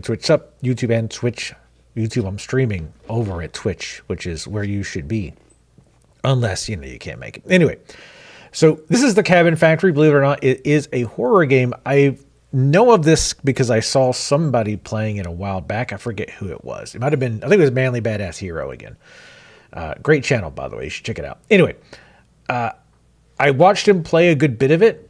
Twitch up, YouTube and Twitch. YouTube, I'm streaming over at Twitch, which is where you should be. Unless, you can't make it. Anyway, so this is the Cabin Factory. Believe it or not, it is a horror game. I know of this because I saw somebody playing it a while back. I forget who it was. It might have been, I think it was Manly Badass Hero again. Great channel, by the way. You should check it out. Anyway, I watched him play a good bit of it,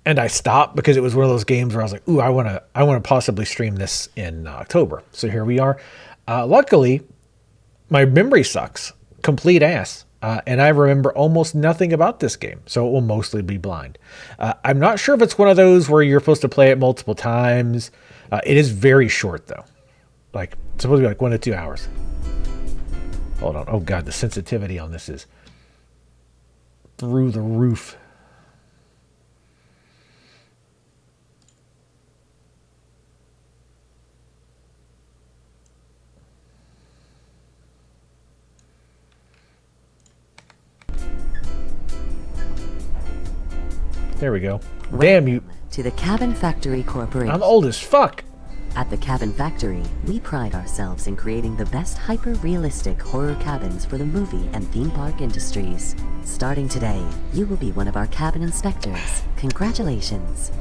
and I stopped because it was one of those games where I was like, ooh, I want to possibly stream this in October. So here we are. Luckily, my memory sucks. Complete ass. And I remember almost nothing about this game, so it will mostly be blind. I'm not sure if it's one of those where you're supposed to play it multiple times. It is very short, though. Like, it's supposed to be like 1 to 2 hours. Hold on. Oh, God, the sensitivity on this is through the roof. There we go. Damn you. To the Cabin Factory Corporation. I'm old as fuck. At the Cabin Factory, we pride ourselves in creating the best hyper-realistic horror cabins for the movie and theme park industries. Starting today, you will be one of our cabin inspectors. Congratulations.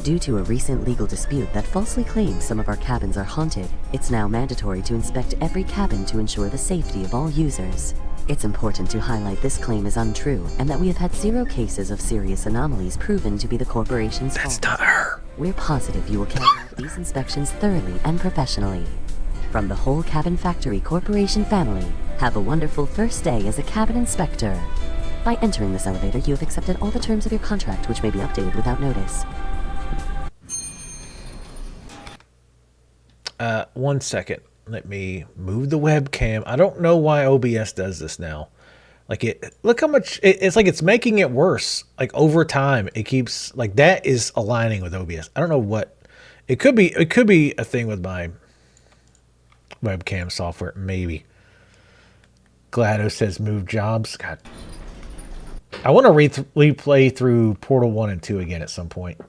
Due to a recent legal dispute that falsely claims some of our cabins are haunted, it's now mandatory to inspect every cabin to ensure the safety of all users. It's important to highlight this claim is untrue and that we have had 0 cases of serious anomalies proven to be the corporation's fault. That's not her. We're positive you will carry out these inspections thoroughly and professionally. From the whole Cabin Factory Corporation family, have a wonderful first day as a cabin inspector. By entering this elevator, you have accepted all the terms of your contract, which may be updated without notice. 1 second. Let me move the webcam. I don't know why OBS does this now. Like look how much it's like it's making it worse. Like over time, it keeps like that is aligning with OBS. I don't know what it could be. It could be a thing with my webcam software. Maybe. GLaDOS says move jobs. God, I want to replay through Portal 1 and 2 again at some point.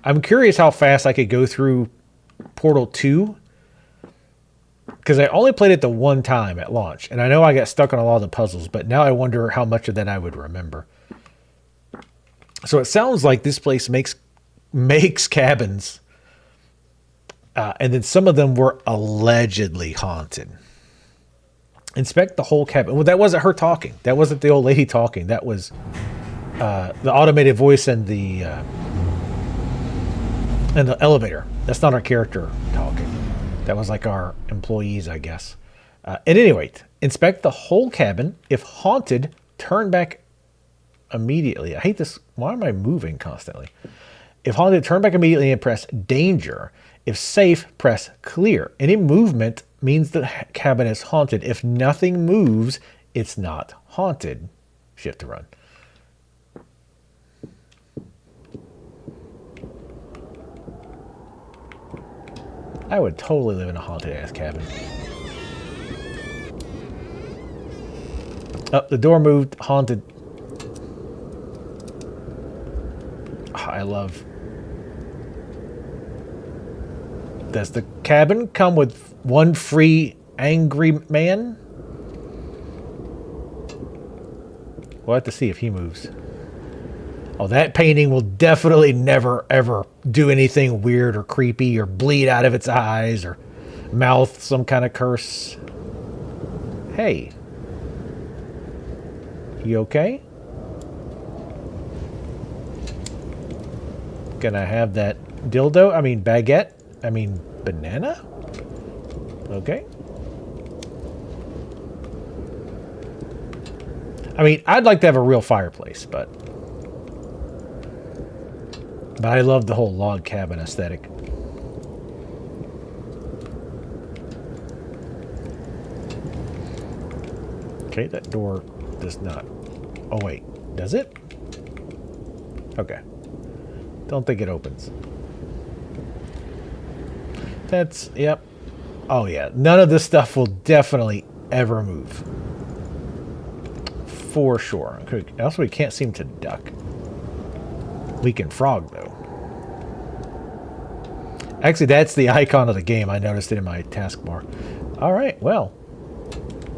I'm curious how fast I could go through Portal 2. Because I only played it the one time at launch. And I know I got stuck on a lot of the puzzles. But now I wonder how much of that I would remember. So it sounds like this place makes cabins. And then some of them were allegedly haunted. Inspect the whole cabin. Well, that wasn't her talking. That wasn't the old lady talking. That was the automated voice and the elevator. That's not our character talking. That was like our employees, I guess. At any rate, inspect the whole cabin. If haunted, turn back immediately. I hate this. Why am I moving constantly? If haunted, turn back immediately and press danger. If safe, press clear. Any movement means the cabin is haunted. If nothing moves, it's not haunted. Shift to run. I would totally live in a haunted-ass cabin. Oh, the door moved. Haunted. Oh, I love... Does the cabin come with one free angry man? We'll have to see if he moves. Oh, that painting will definitely never, ever do anything weird or creepy or bleed out of its eyes or mouth some kind of curse. Hey. You okay? Gonna have that dildo? I mean, baguette? I mean, banana? Okay. I mean, I'd like to have a real fireplace, but I love the whole log cabin aesthetic. Okay, that door does not... Oh, wait. Does it? Okay. Don't think it opens. That's... Yep. Oh, yeah. None of this stuff will definitely ever move. For sure. Also, we can't seem to duck. We can frog, though. Actually, that's the icon of the game. I noticed it in my taskbar. All right, well,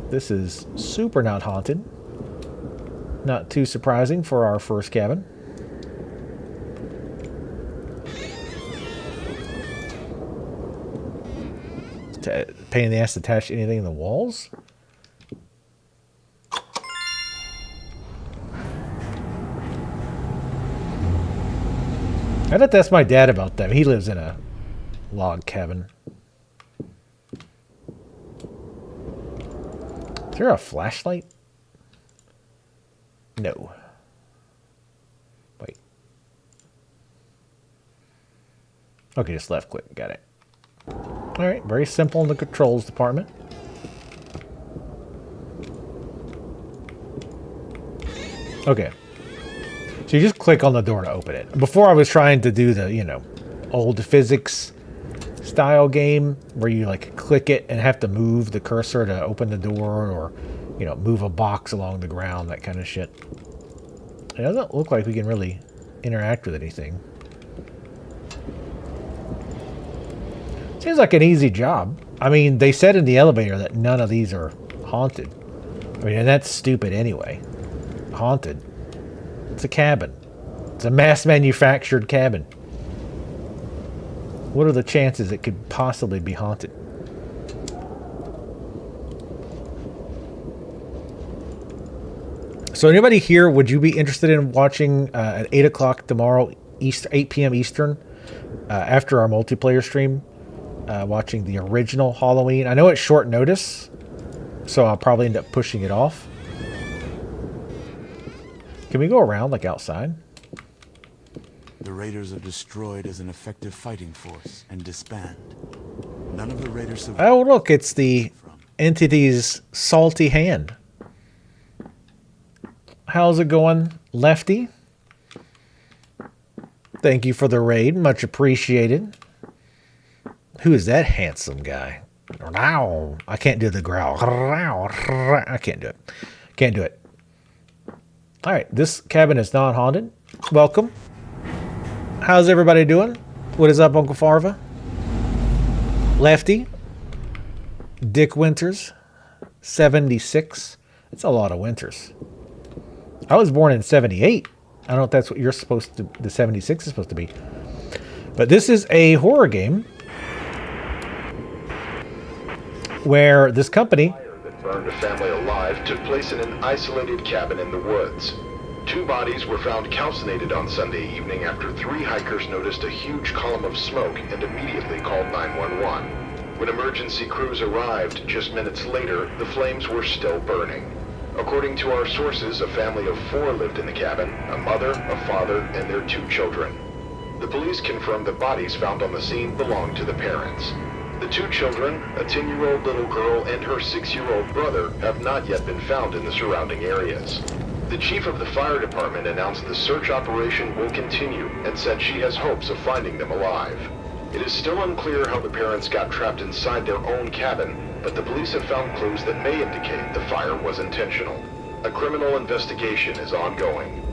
this is super not haunted. Not too surprising for our first cabin. Pain in the ass to attach anything in the walls. I'd have to ask my dad about that. He lives in a log cabin. Is there a flashlight? No. Wait. Okay, just left click. Got it. All right, very simple in the controls department. Okay. So you just click on the door to open it. Before I was trying to do the, you know, old physics style game where you like click it and have to move the cursor to open the door or, you know, move a box along the ground, that kind of shit. It doesn't look like we can really interact with anything. Seems like an easy job. I mean, they said in the elevator that none of these are haunted. I mean, and that's stupid anyway. Haunted. It's a cabin. It's a mass manufactured cabin. What are the chances it could possibly be haunted? So anybody here, would you be interested in watching at 8 o'clock tomorrow, 8 p.m. Eastern, after our multiplayer stream, watching the original Halloween? I know it's short notice, so I'll probably end up pushing it off. Can we go around, like, outside? The Raiders are destroyed as an effective fighting force and disband. None of the Raiders survived. Oh, look, it's the entity's salty hand. How's it going, Lefty? Thank you for the raid. Much appreciated. Who is that handsome guy? I can't do the growl. I can't do it. Can't do it. All right, this cabin is not haunted. Welcome. How's everybody doing? What is up, Uncle Farva? Lefty. Dick Winters. 76. That's a lot of winters. I was born in 78. I don't know if that's what you're supposed to, the 76 is supposed to be. But this is a horror game where this company that burned a family alive took place in an isolated cabin in the woods. 2 bodies were found calcinated on Sunday evening after 3 hikers noticed a huge column of smoke and immediately called 911. When emergency crews arrived just minutes later, the flames were still burning. According to our sources, a family of 4 lived in the cabin, a mother, a father, and their 2 children. The police confirmed the bodies found on the scene belonged to the parents. The 2 children, a 10-year-old little girl and her 6-year-old brother, have not yet been found in the surrounding areas. The chief of the fire department announced the search operation will continue and said she has hopes of finding them alive. It is still unclear how the parents got trapped inside their own cabin, but the police have found clues that may indicate the fire was intentional. A criminal investigation is ongoing.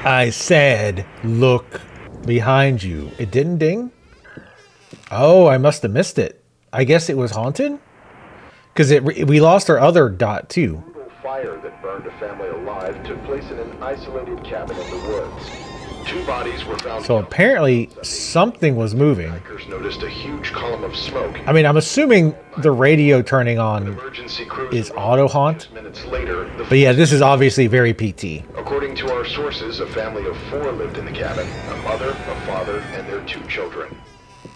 I said, look behind you. It didn't ding? Oh, I must have missed it. I guess it was haunted? Because we lost our other dot, too. A brutal fire that burned a family alive took place in an isolated cabin in the woods. 2 bodies were found. So apparently something was moving. Hikers noticed a huge column of smoke. I mean, I'm assuming the radio turning on Emergency crews is auto haunt. just minutes later, But yeah, this is obviously very PT. according to our sources, a family of 4 lived in the cabin, a mother, a father, and their 2 children.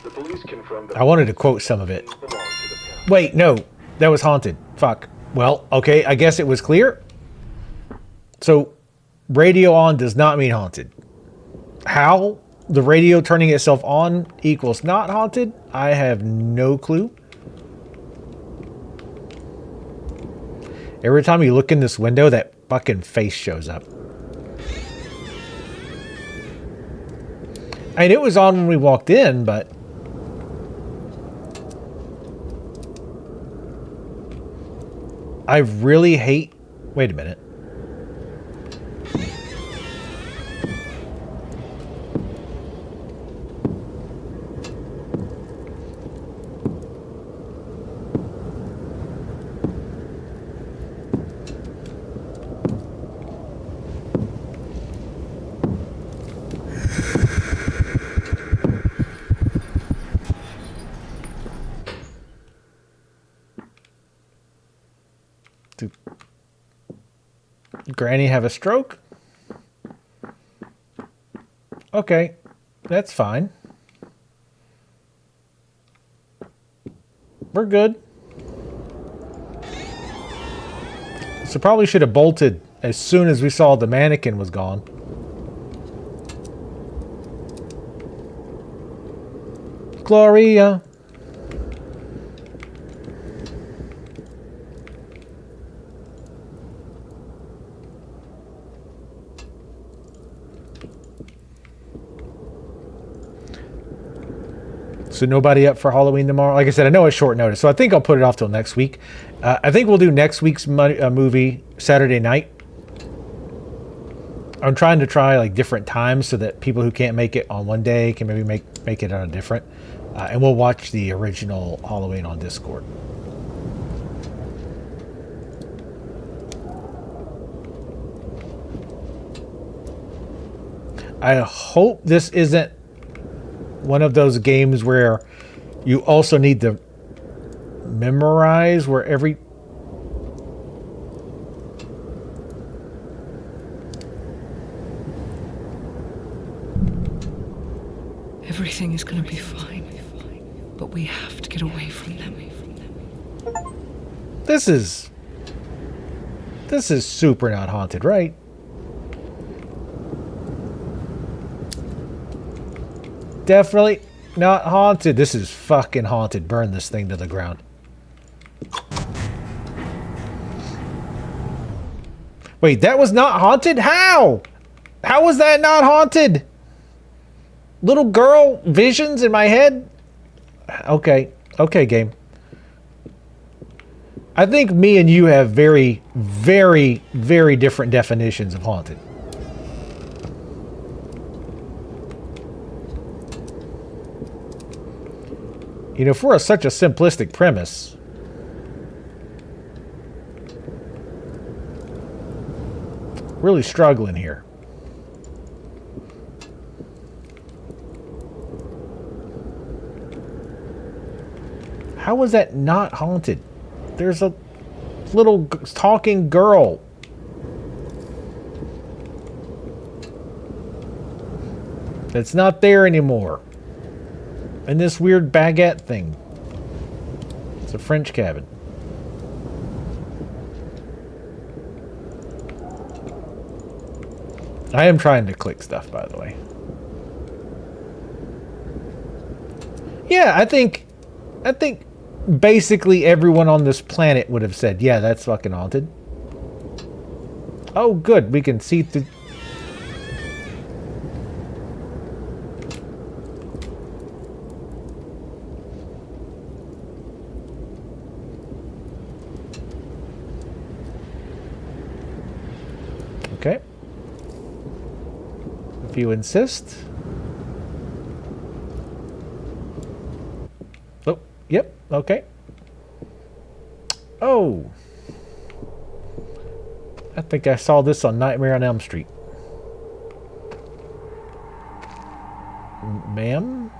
The police confirmed that I wanted to quote some of it. belonged to the parents. Wait, no. That was haunted. Fuck. Well, okay, I guess it was clear. So, radio on does not mean haunted. How the radio turning itself on equals not haunted, I have no clue. Every time you look in this window, that fucking face shows up. I mean, it was on when we walked in, but I really hate... Wait a minute. Granny have a stroke? Okay, that's fine. We're good. So probably should have bolted as soon as we saw the mannequin was gone. Gloria. So nobody up for Halloween tomorrow? Like I said, I know it's short notice, so I think I'll put it off till next week. I think we'll do next week's movie Saturday night. I'm trying to try like different times so that people who can't make it on one day can maybe make it on a different. And we'll watch the original Halloween on Discord. I hope this isn't one of those games where you also need to memorize where every... Everything is going to be fine, but we have to get away from them. This is super not haunted, right? Definitely not haunted. This is fucking haunted. Burn this thing to the ground. Wait, that was not haunted? How? How was that not haunted? Little girl visions in my head? Okay. Okay, game. I think me and you have very, very, very different definitions of haunted. You know, for such a simplistic premise, really struggling here. How was that not haunted? There's a little talking girl. That's not there anymore. And this weird baguette thing. It's a French cabin. I am trying to click stuff, by the way. Yeah, I think basically everyone on this planet would have said, yeah, that's fucking haunted. Oh, good. We can see through... Okay. If you insist. Oh, yep, okay. Oh. I think I saw this on Nightmare on Elm Street. Ma'am?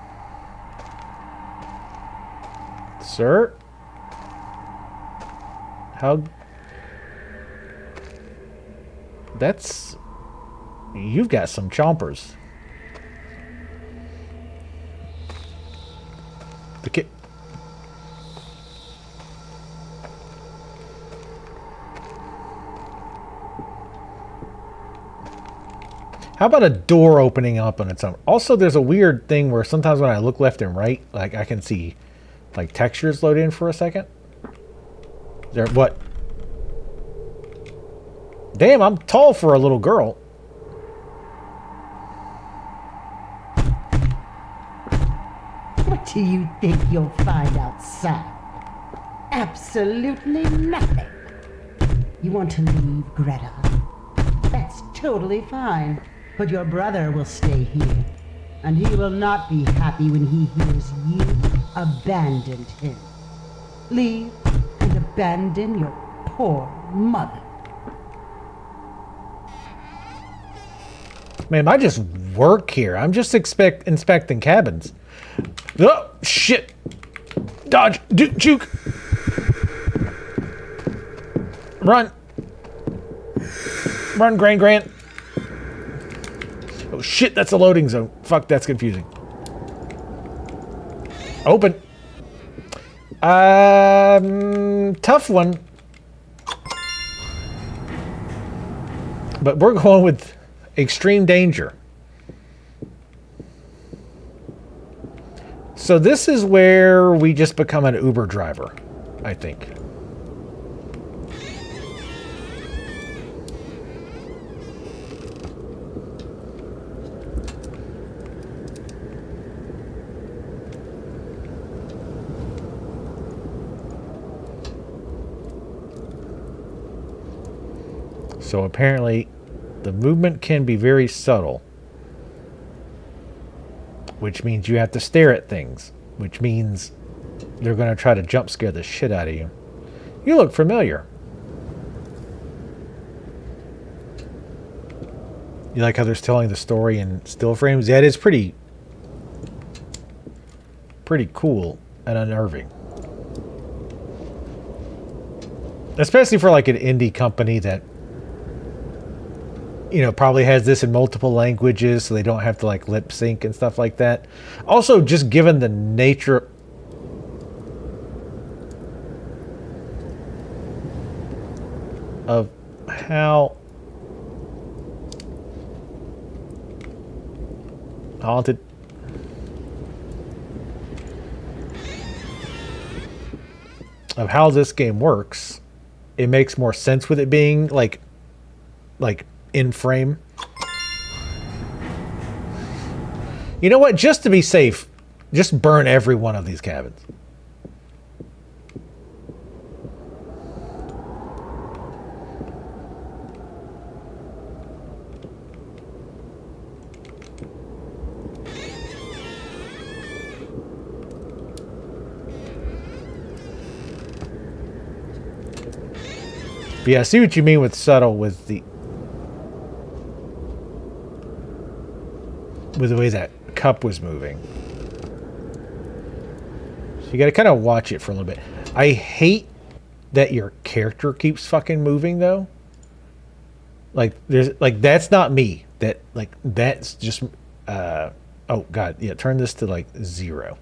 Sir? How... That's... You've got some chompers. The kid... How about a door opening up on its own? Also, there's a weird thing where sometimes when I look left and right, like I can see like textures load in for a second. There, what? Damn, I'm tall for a little girl. What do you think you'll find outside? Absolutely nothing. You want to leave, Greta? That's totally fine. But your brother will stay here. And he will not be happy when he hears you abandoned him. Leave and abandon your poor mother. Man, I just work here. I'm just inspecting cabins. Oh, shit. Dodge. Juke. Run, Grant. Oh shit, that's a loading zone. Fuck, that's confusing. Open. Tough one. But we're going with extreme danger. So this is where we just become an Uber driver, I think. So apparently the movement can be very subtle, which means you have to stare at things, which means they're going to try to jump scare the shit out of you. You look familiar. You like how they're telling the story in still frames? Yeah, it is pretty cool and unnerving. Especially for like an indie company that, you know, probably has this in multiple languages so they don't have to like lip sync and stuff like that. Also, just given the nature of how haunted of how this game works, it makes more sense with it being like in frame. You know what? Just to be safe, just burn every one of these cabins. But yeah, I see what you mean with subtle with the way that cup was moving. So you gotta kind of watch it for a little bit. I hate that your character keeps fucking moving though. Like there's like that's not me. That like that's just oh god, yeah, turn this to like 0.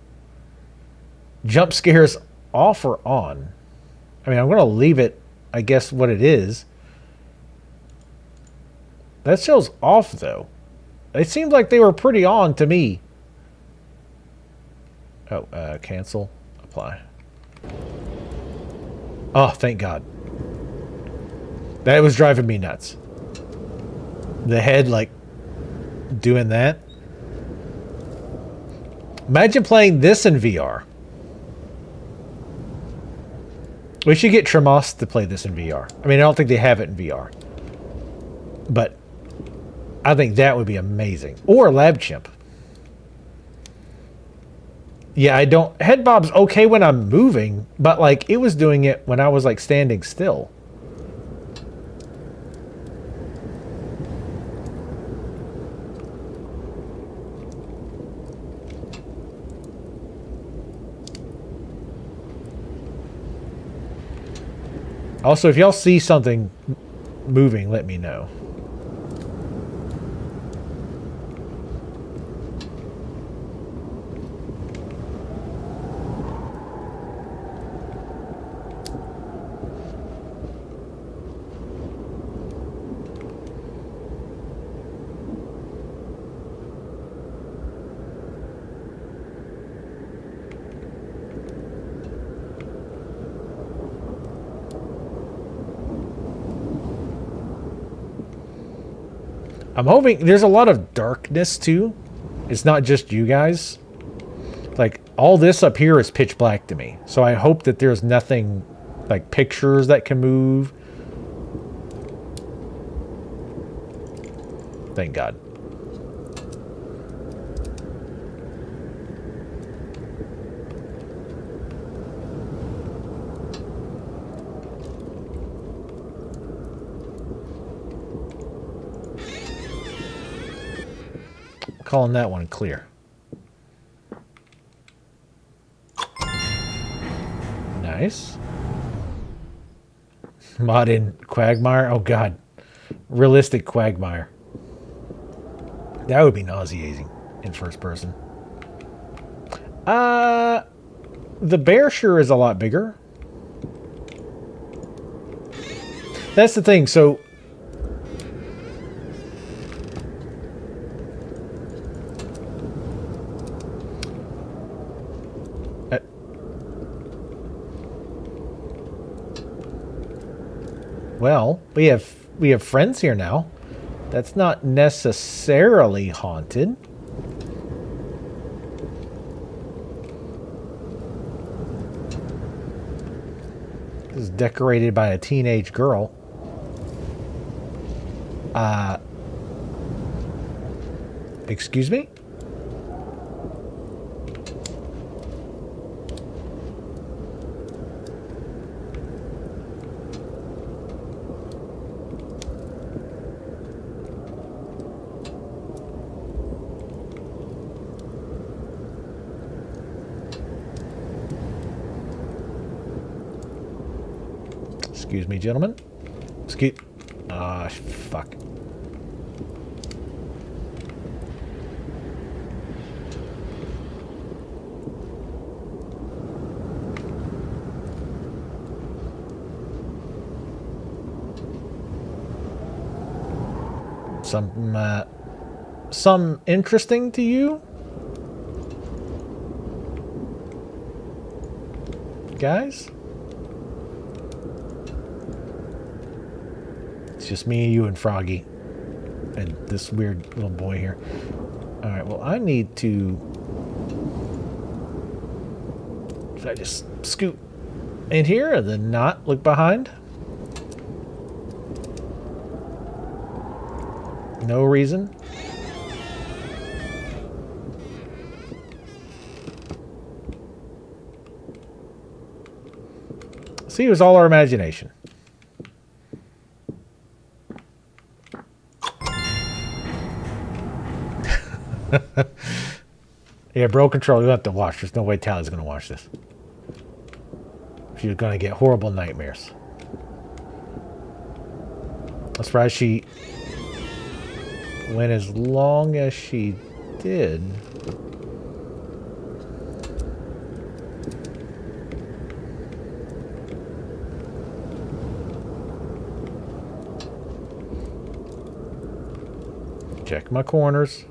Jump scares off or on? I mean, I'm gonna leave it, I guess, what it is. That shows off though. It seemed like they were pretty on to me. Oh, cancel, apply. Oh, thank God. That was driving me nuts. The head, like, doing that. Imagine playing this in VR. We should get Tremos to play this in VR. I mean, I don't think they have it in VR. But I think that would be amazing. Or LabChimp. Yeah, I don't... Head bob's okay when I'm moving, but, like, it was doing it when I was, like, standing still. Also, if y'all see something moving, let me know. I'm hoping there's a lot of darkness too. It's not just you guys. Like all this up here is pitch black to me. So I hope that there's nothing like pictures that can move. Thank God. Calling that one clear. Nice. Mod in Quagmire. Oh God. realistic Quagmire. That would be nauseating in first person. The bear sure is a lot bigger. That's the thing. So well, we have friends here now. That's not necessarily haunted. This is decorated by a teenage girl. Excuse me? Excuse me, gentlemen. Excuse... Ah, fuck. Some interesting to you? Guys? It's just me, you, and Froggy. And this weird little boy here. Alright, well, I need to... Should I just scoot in here and then not look behind? No reason. See, it was all our imagination. Yeah, Bro Control, you have to watch. There's no way Tally's going to watch this. She's going to get horrible nightmares. I'm surprised she went as long as she did. Check my corners.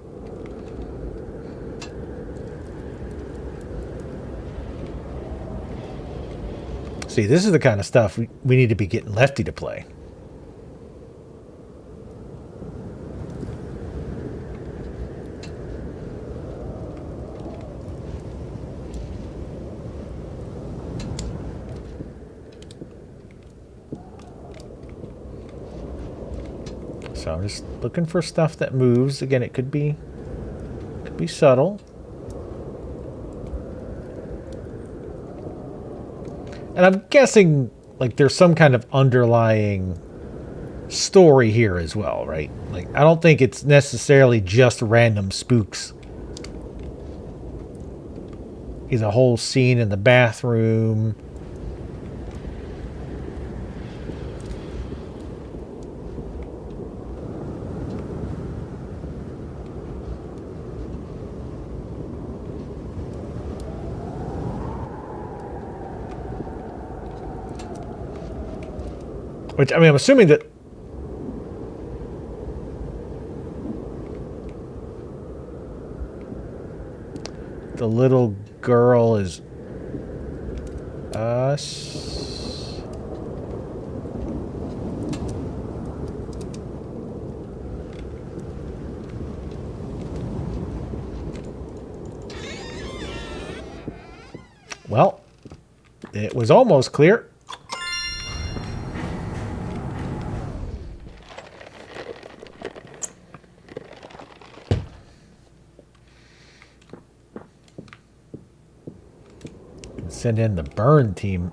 See, this is the kind of stuff we need to be getting Lefty to play. So I'm just looking for stuff that moves. Again, it could be subtle. And I'm guessing like there's some kind of underlying story here as well, right? Like I don't think it's necessarily just random spooks. There's a whole scene in the bathroom. Which, I mean, I'm assuming that... the little girl is... us... Well, it was almost clear. Send in the burn team.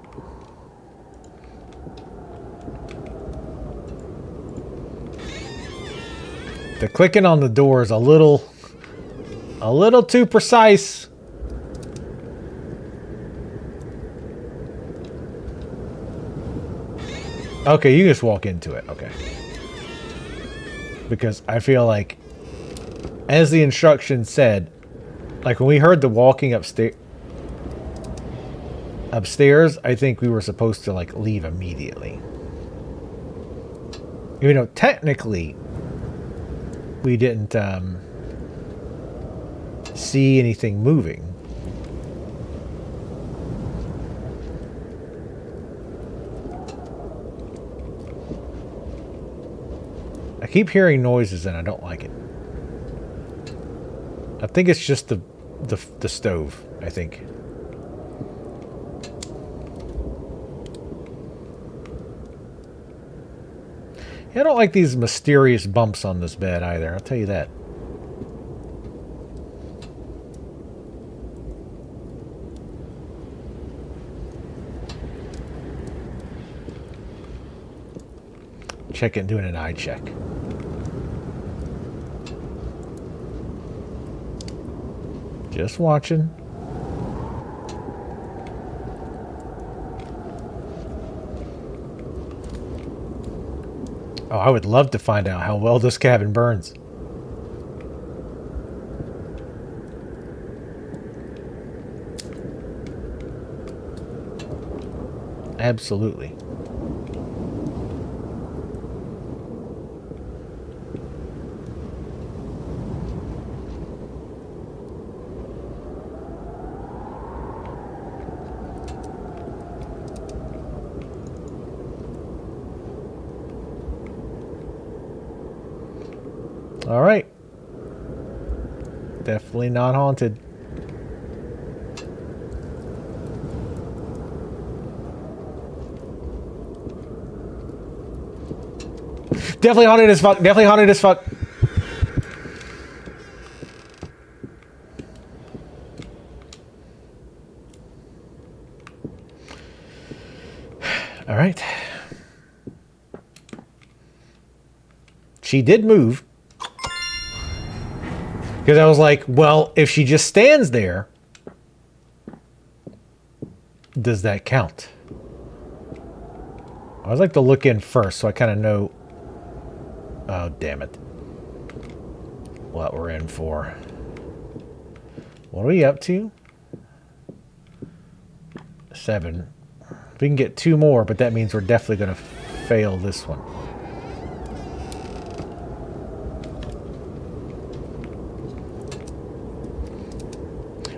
The clicking on the door is a little too precise. Okay, you just walk into it. Okay. because I feel like, as the instructions said, like when we heard the walking upstairs, I think we were supposed to like leave immediately. Even though technically we didn't see anything moving. I keep hearing noises and I don't like it. I think it's just the stove, I think. Yeah, I don't like these mysterious bumps on this bed either, I'll tell you that. Check it, doing an eye check. Just watching. Oh, I would love to find out how well this cabin burns. Absolutely. All right. Definitely not haunted. Definitely haunted as fuck. Definitely haunted as fuck. All right. She did move. Because I was like, well, if she just stands there, does that count? I always like to look in first so I kind of know. Oh, damn it. What we're in for. What are we up to? 7. We can get 2 more, but that means we're definitely going to fail this one.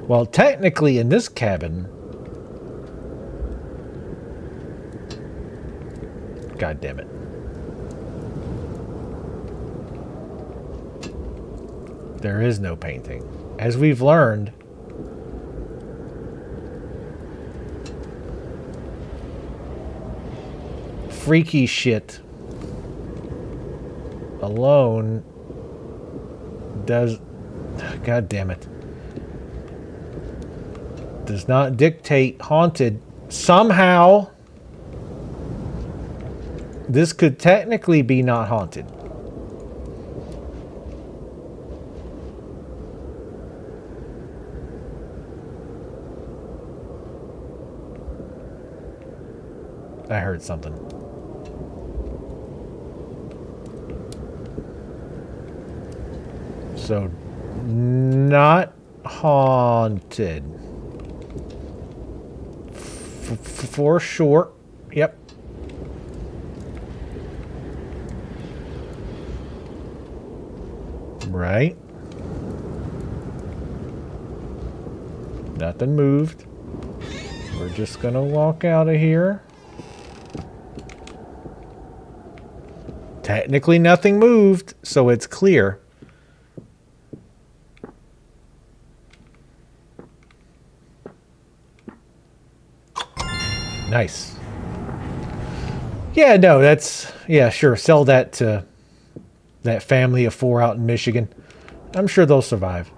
Well, technically in this cabin... God damn it. There is no painting. As we've learned... freaky shit alone does... God damn it. Does not dictate haunted. Somehow, this could technically be not haunted. I heard something. So, not haunted. For sure. Yep. Right. Nothing moved. We're just gonna walk out of here. Technically nothing moved, so it's clear. Nice. Yeah, no, that's... Yeah, sure. Sell that to that family of 4 out in Michigan. I'm sure they'll survive.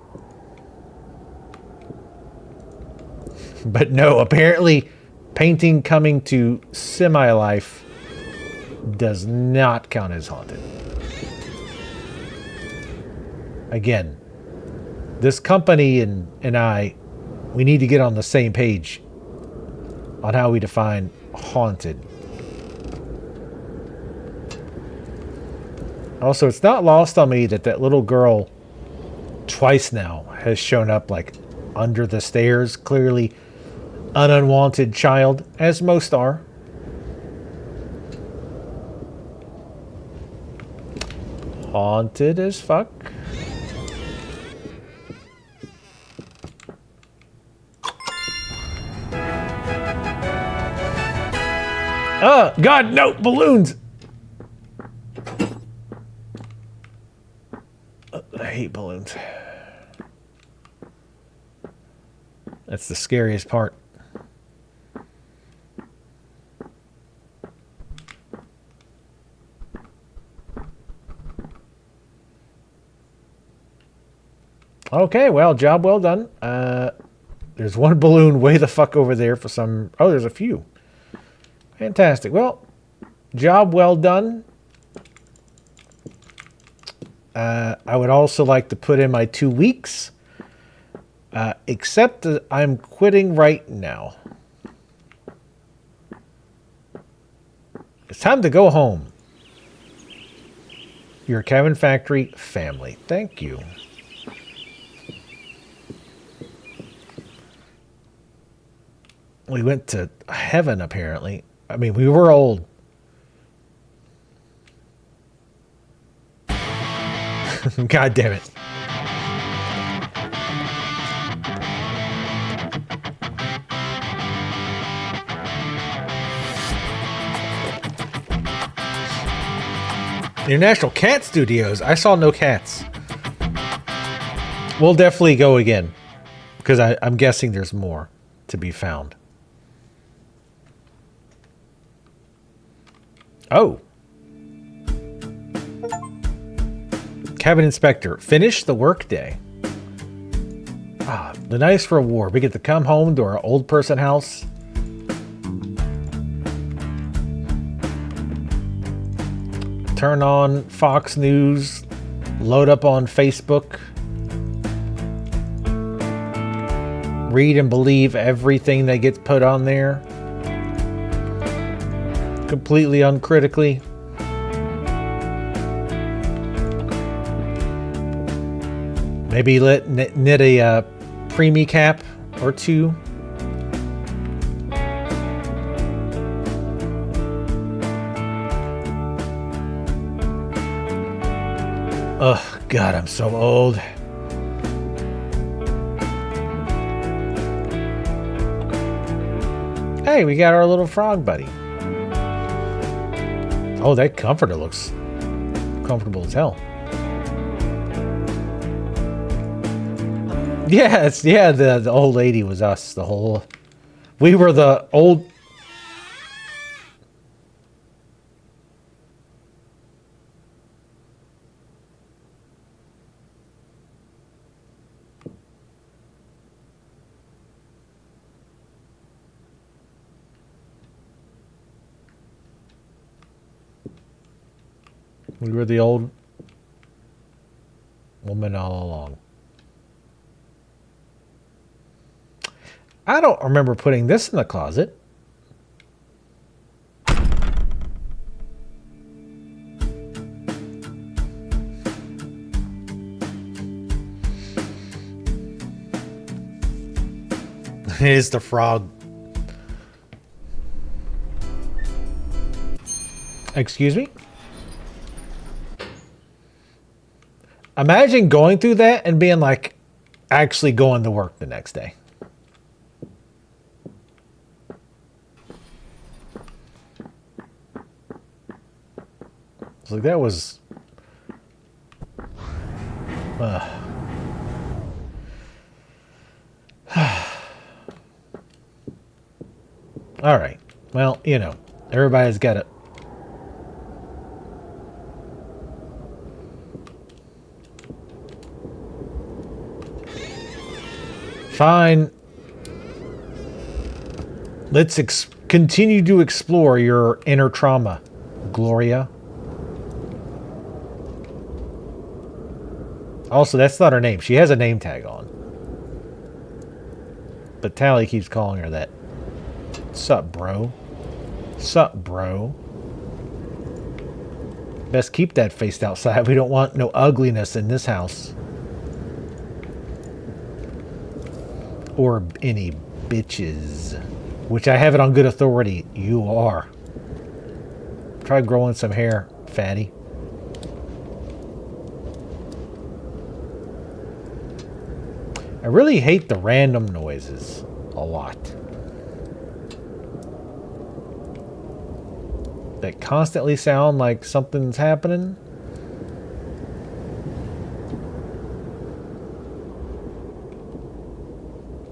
But no, apparently painting coming to semi-life does not count as haunted. Again, this company and I, we need to get on the same page on how we define haunted. Also, it's not lost on me that that little girl twice now has shown up like under the stairs. Clearly an unwanted child, as most are. Haunted as fuck. God, no, balloons! I hate balloons. That's the scariest part. Okay, well, job well done. There's one balloon way the fuck over there for some... Oh, there's a few. Fantastic. Well, job well done. I would also like to put in my 2 weeks. Except that I'm quitting right now. It's time to go home. Your Cabin Factory family. Thank you. We went to heaven, apparently. I mean, we were old. God damn it. International Cat Studios. I saw no cats. We'll definitely go again. Because I'm guessing there's more to be found. Oh. Cabin Inspector. Finish the workday. Ah, the nice reward. We get to come home to our old person house. Turn on Fox News. Load up on Facebook. Read and believe everything that gets put on there. Completely uncritically. Maybe knit a preemie cap or two. Oh, God, I'm so old. Hey, we got our little frog buddy. Oh, that comforter looks comfortable as hell. Yes, yeah, the old lady was us. We were the old... We were the old woman all along. I don't remember putting this in the closet. Here's the frog. Excuse me? Imagine going through that and being like, actually going to work the next day. It's like that was... All right. Well, you know, everybody's got it. Fine. Let's continue to explore your inner trauma, Gloria. Also, that's not her name. She has a name tag on. But Tally keeps calling her that. Sup, bro? Sup, bro? Best keep that faced outside. We don't want no ugliness in this house. Or any bitches. Which I have it on good authority. You are. Try growing some hair, fatty. I really hate the random noises a lot. That constantly sound like something's happening.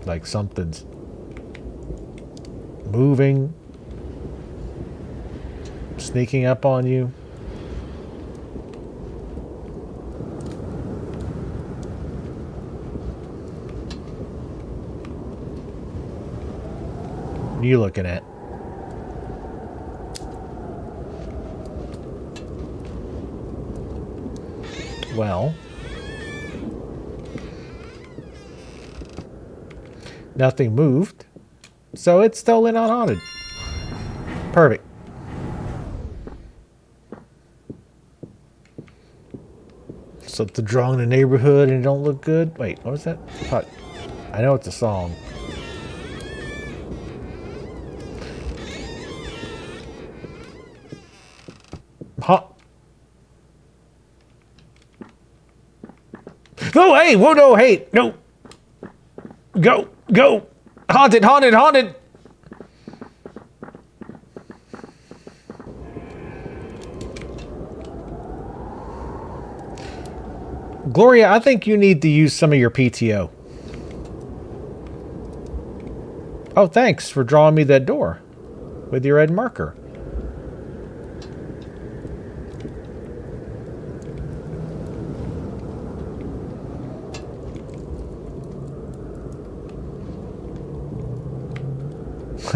Like something's moving, sneaking up on you. What are you looking at? Well, nothing moved, so it's totally not haunted. Perfect. Something wrong in the neighborhood and it don't look good. Wait, what was that? Fuck. I know it's a song. Huh. No, hey, whoa, no, hey, no. Go, go. Haunted, haunted, haunted. Gloria, I think you need to use some of your PTO. Oh, thanks for drawing me that door with your red marker.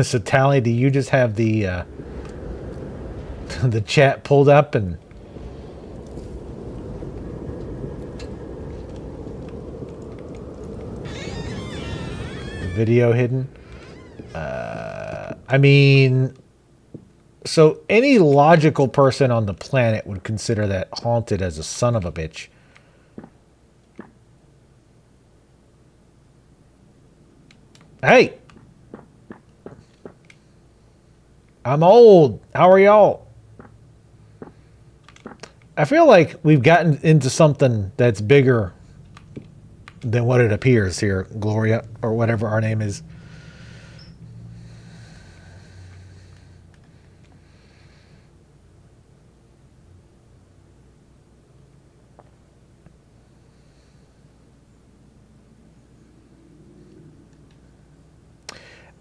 So Tally, do you just have the the chat pulled up and the video hidden? I mean, so any logical person on the planet would consider that haunted as a son of a bitch. Hey! I'm old. How are y'all? I feel like we've gotten into something that's bigger than what it appears here, Gloria, or whatever our name is.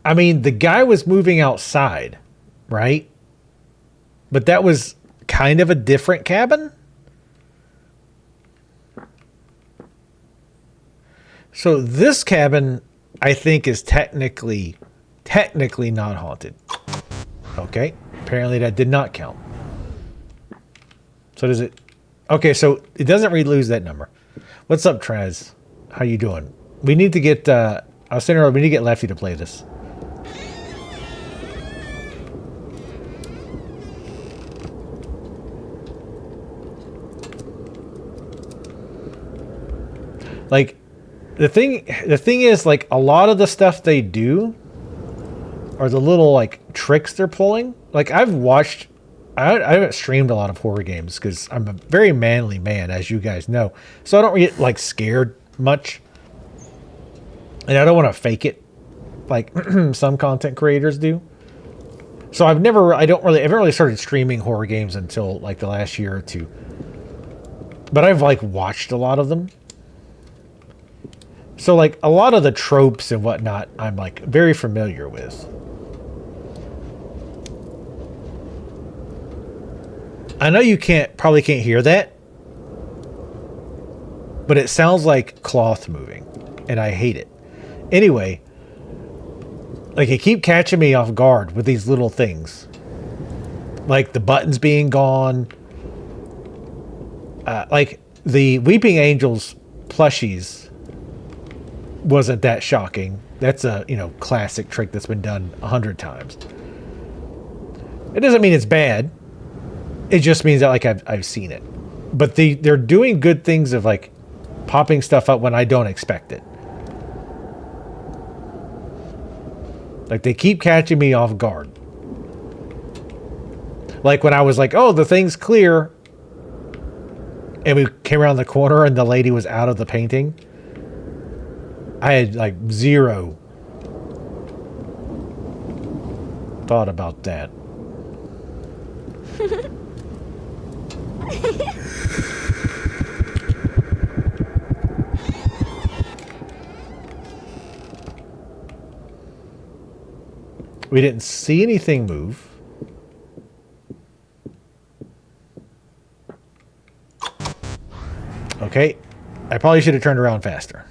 I mean, the guy was moving outside, right? But that was kind of a different cabin. So this cabin, I think, is technically not haunted. Okay, apparently that did not count. So does it? Okay, so it doesn't lose that number. What's up, Traz? How you doing? We need to get. I was saying earlier, we need to get Lefty to play this. Like, the thing is, like, a lot of the stuff they do, or the little, like, tricks they're pulling. Like, I've watched, I haven't streamed a lot of horror games because I'm a very manly man, as you guys know. So I don't get, like, scared much. And I don't want to fake it like some content creators do. So I haven't really started streaming horror games until, like, the last year or two. But I've, like, watched a lot of them. So, like, a lot of the tropes and whatnot, I'm, like, very familiar with. I know you probably can't hear that, but it sounds like cloth moving, and I hate it. Anyway, like, it keep catching me off guard with these little things. Like, the buttons being gone. Like, the Weeping Angels plushies wasn't that shocking. That's a, classic trick that's been done 100 times. It doesn't mean it's bad. It just means that like I've seen it. But they're doing good things of like popping stuff up when I don't expect it. Like they keep catching me off guard. Like when I was like, oh, the thing's clear. And we came around the corner and the lady was out of the painting. I had like zero thought about that. We didn't see anything move. Okay. I probably should have turned around faster.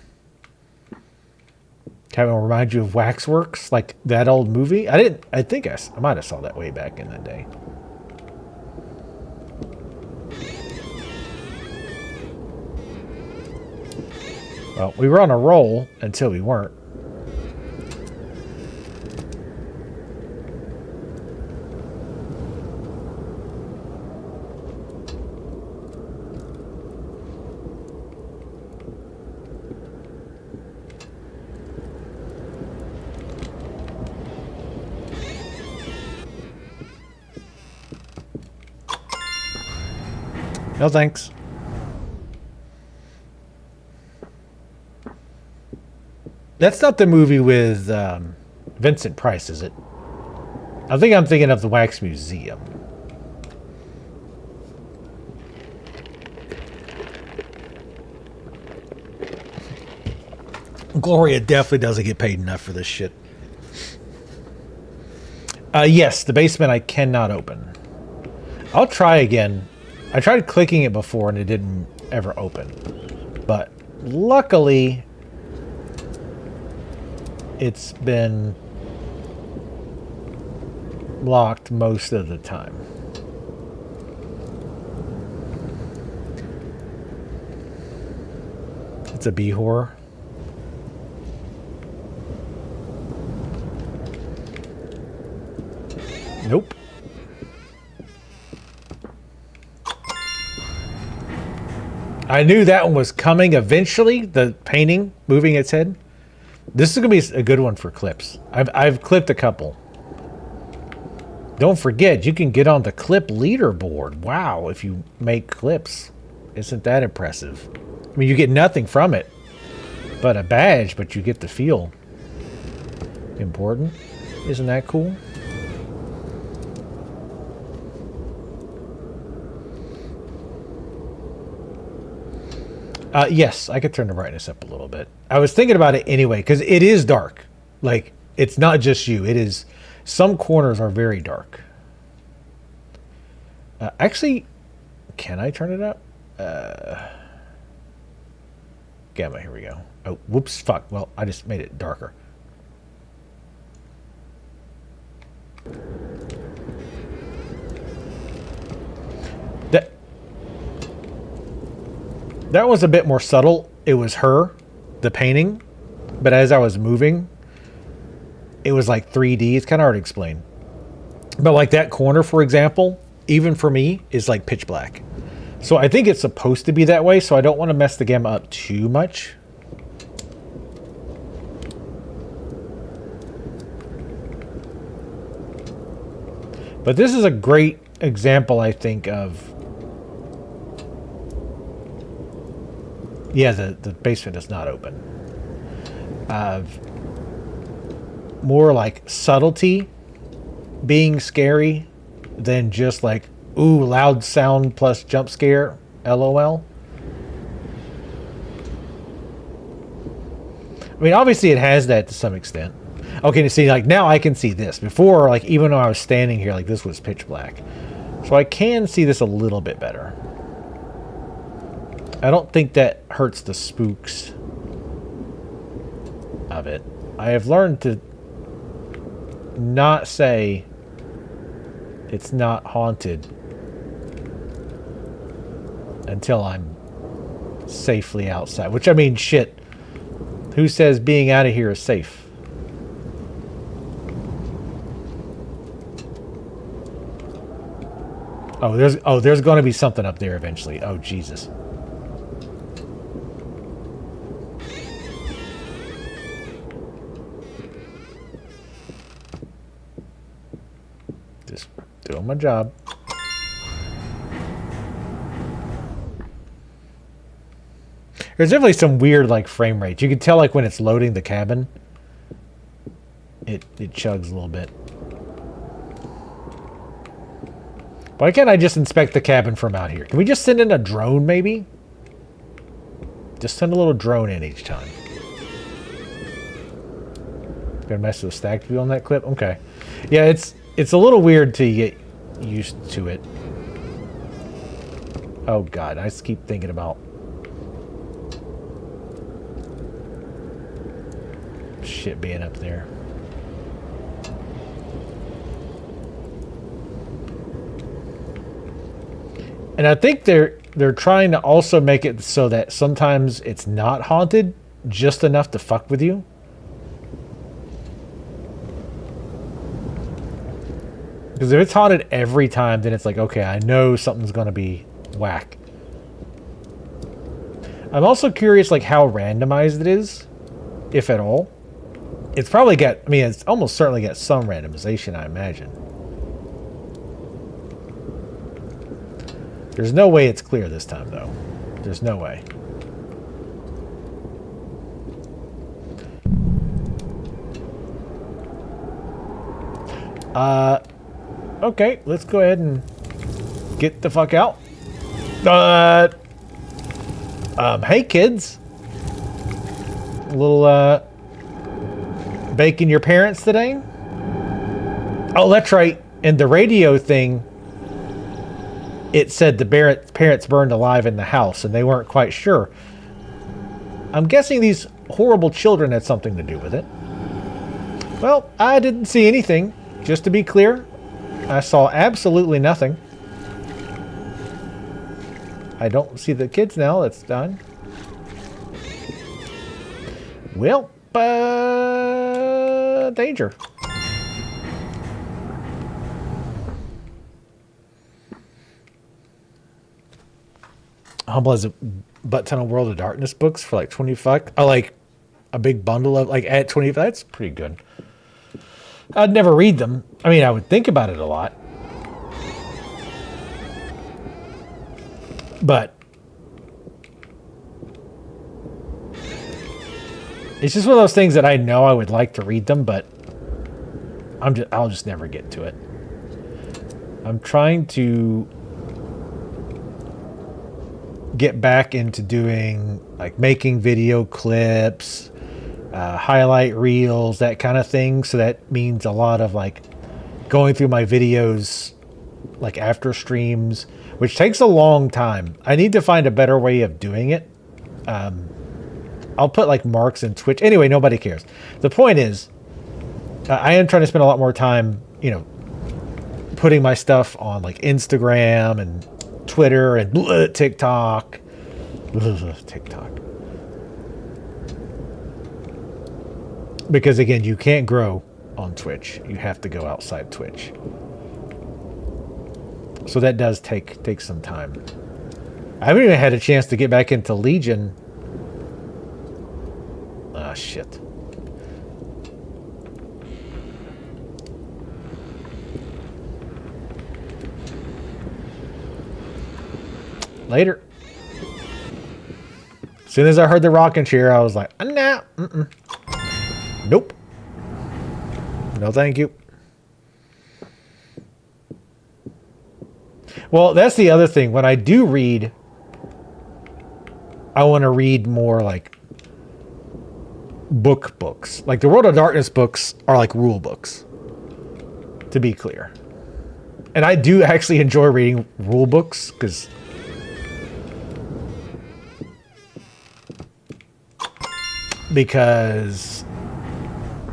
Kevin will remind you of Waxworks, like that old movie. I think I might have saw that way back in the day. Well, we were on a roll until we weren't. No thanks. That's not the movie with Vincent Price, is it? I think I'm thinking of the Wax Museum. Gloria definitely doesn't get paid enough for this shit. Yes, the basement I cannot open. I'll try again. I tried clicking it before and it didn't ever open. But luckily, it's been locked most of the time. It's a bee horror. Nope. I knew that one was coming eventually, the painting moving its head. This is going to be a good one for clips. I've clipped a couple. Don't forget, you can get on the clip leaderboard. Wow, if you make clips. Isn't that impressive? I mean, you get nothing from it but a badge, but you get the feel. Important. Isn't that cool? Yes, I could turn the brightness up a little bit. I was thinking about it anyway, because it is dark. Like, it's not just you. It is... Some corners are very dark. Actually, can I turn it up? Gamma, here we go. Oh, whoops, fuck. Well, I just made it darker. That was a bit more subtle. It was her, the painting. But as I was moving, it was like 3D. It's kind of hard to explain. But like that corner, for example, even for me, is like pitch black. So I think it's supposed to be that way, so I don't want to mess the gamma up too much. But this is a great example, I think, of... Yeah, the basement is not open. More like subtlety being scary than just like, ooh, loud sound plus jump scare, LOL. I mean, obviously it has that to some extent. Okay, to see, like, now I can see this. Before, like, even though I was standing here, like, this was pitch black. So I can see this a little bit better. I don't think that hurts the spooks of it. I have learned to not say it's not haunted until I'm safely outside. Which, I mean, shit. Who says being out of here is safe? there's going to be something up there eventually. Oh, Jesus. Just doing my job. There's definitely some weird like frame rates. You can tell like when it's loading the cabin, it chugs a little bit. Why can't I just inspect the cabin from out here? Can we just send in a drone maybe? Just send a little drone in each time. Gonna mess with the stacked view on that clip? Okay. Yeah, it's a little weird to get used to it. Oh god, I just keep thinking about shit being up there. And I think they're trying to also make it so that sometimes it's not haunted just enough to fuck with you. Because if it's haunted every time, then it's like, okay, I know something's going to be whack. I'm also curious like how randomized it is, if at all. It's probably got, I mean, it's almost certainly got some randomization, I imagine. There's no way it's clear this time, though. There's no way. Okay, let's go ahead and get the fuck out. Hey, kids. A little, baking your parents today? Oh, that's right. And the radio thing, it said the parents burned alive in the house, and they weren't quite sure. I'm guessing these horrible children had something to do with it. Well, I didn't see anything. Just to be clear, I saw absolutely nothing. I don't see the kids now. That's done. Well, danger. Humble as a butt ton of World of Darkness books for like 25. Oh, like a big bundle of like at 25. That's pretty good. I'd never read them. I mean, I would think about it a lot. But it's just one of those things that I know I would like to read them, but I'll just never get to it. I'm trying to get back into doing like making video clips, highlight reels, that kind of thing. So that means a lot of like going through my videos like after streams, which takes a long time. I need to find a better way of doing it. I'll put like marks in Twitch. Anyway, nobody cares. The point is, I am trying to spend a lot more time, you know, putting my stuff on like Instagram and Twitter and TikTok. TikTok. Because again, you can't grow on Twitch. You have to go outside Twitch. So that does take some time. I haven't even had a chance to get back into Legion. Ah, shit. Later. As soon as I heard the rocking chair, I was like, nah, nope. No, thank you. Well, that's the other thing. When I do read, I want to read more like books. Like the World of Darkness books are like rule books, to be clear. And I do actually enjoy reading rule books because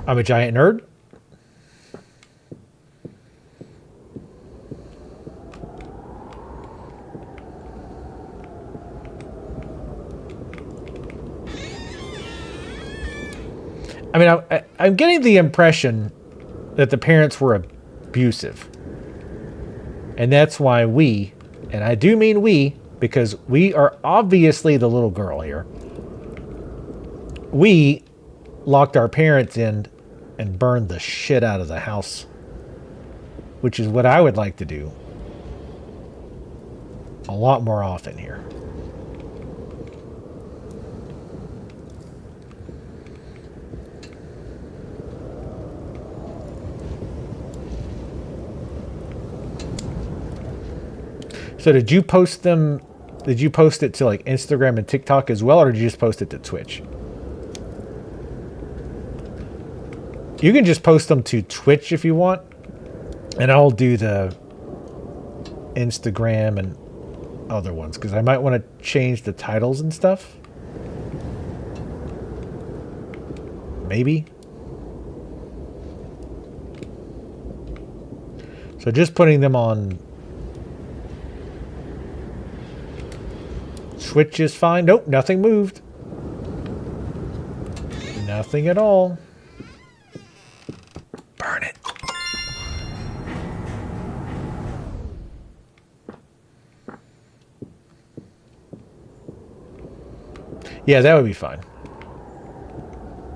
I'm a giant nerd. I mean, I'm getting the impression that the parents were abusive. And that's why we, and I do mean we, because we are obviously the little girl here. We locked our parents in and burned the shit out of the house, which is what I would like to do a lot more often here. So did you post them? Did you post it to like Instagram and TikTok as well, or did you just post it to Twitch? You can just post them to Twitch if you want, and I'll do the Instagram and other ones because I might want to change the titles and stuff. Maybe. So just putting them on Twitch is fine. Nope, nothing moved. Nothing at all. Burn it. Yeah, that would be fine.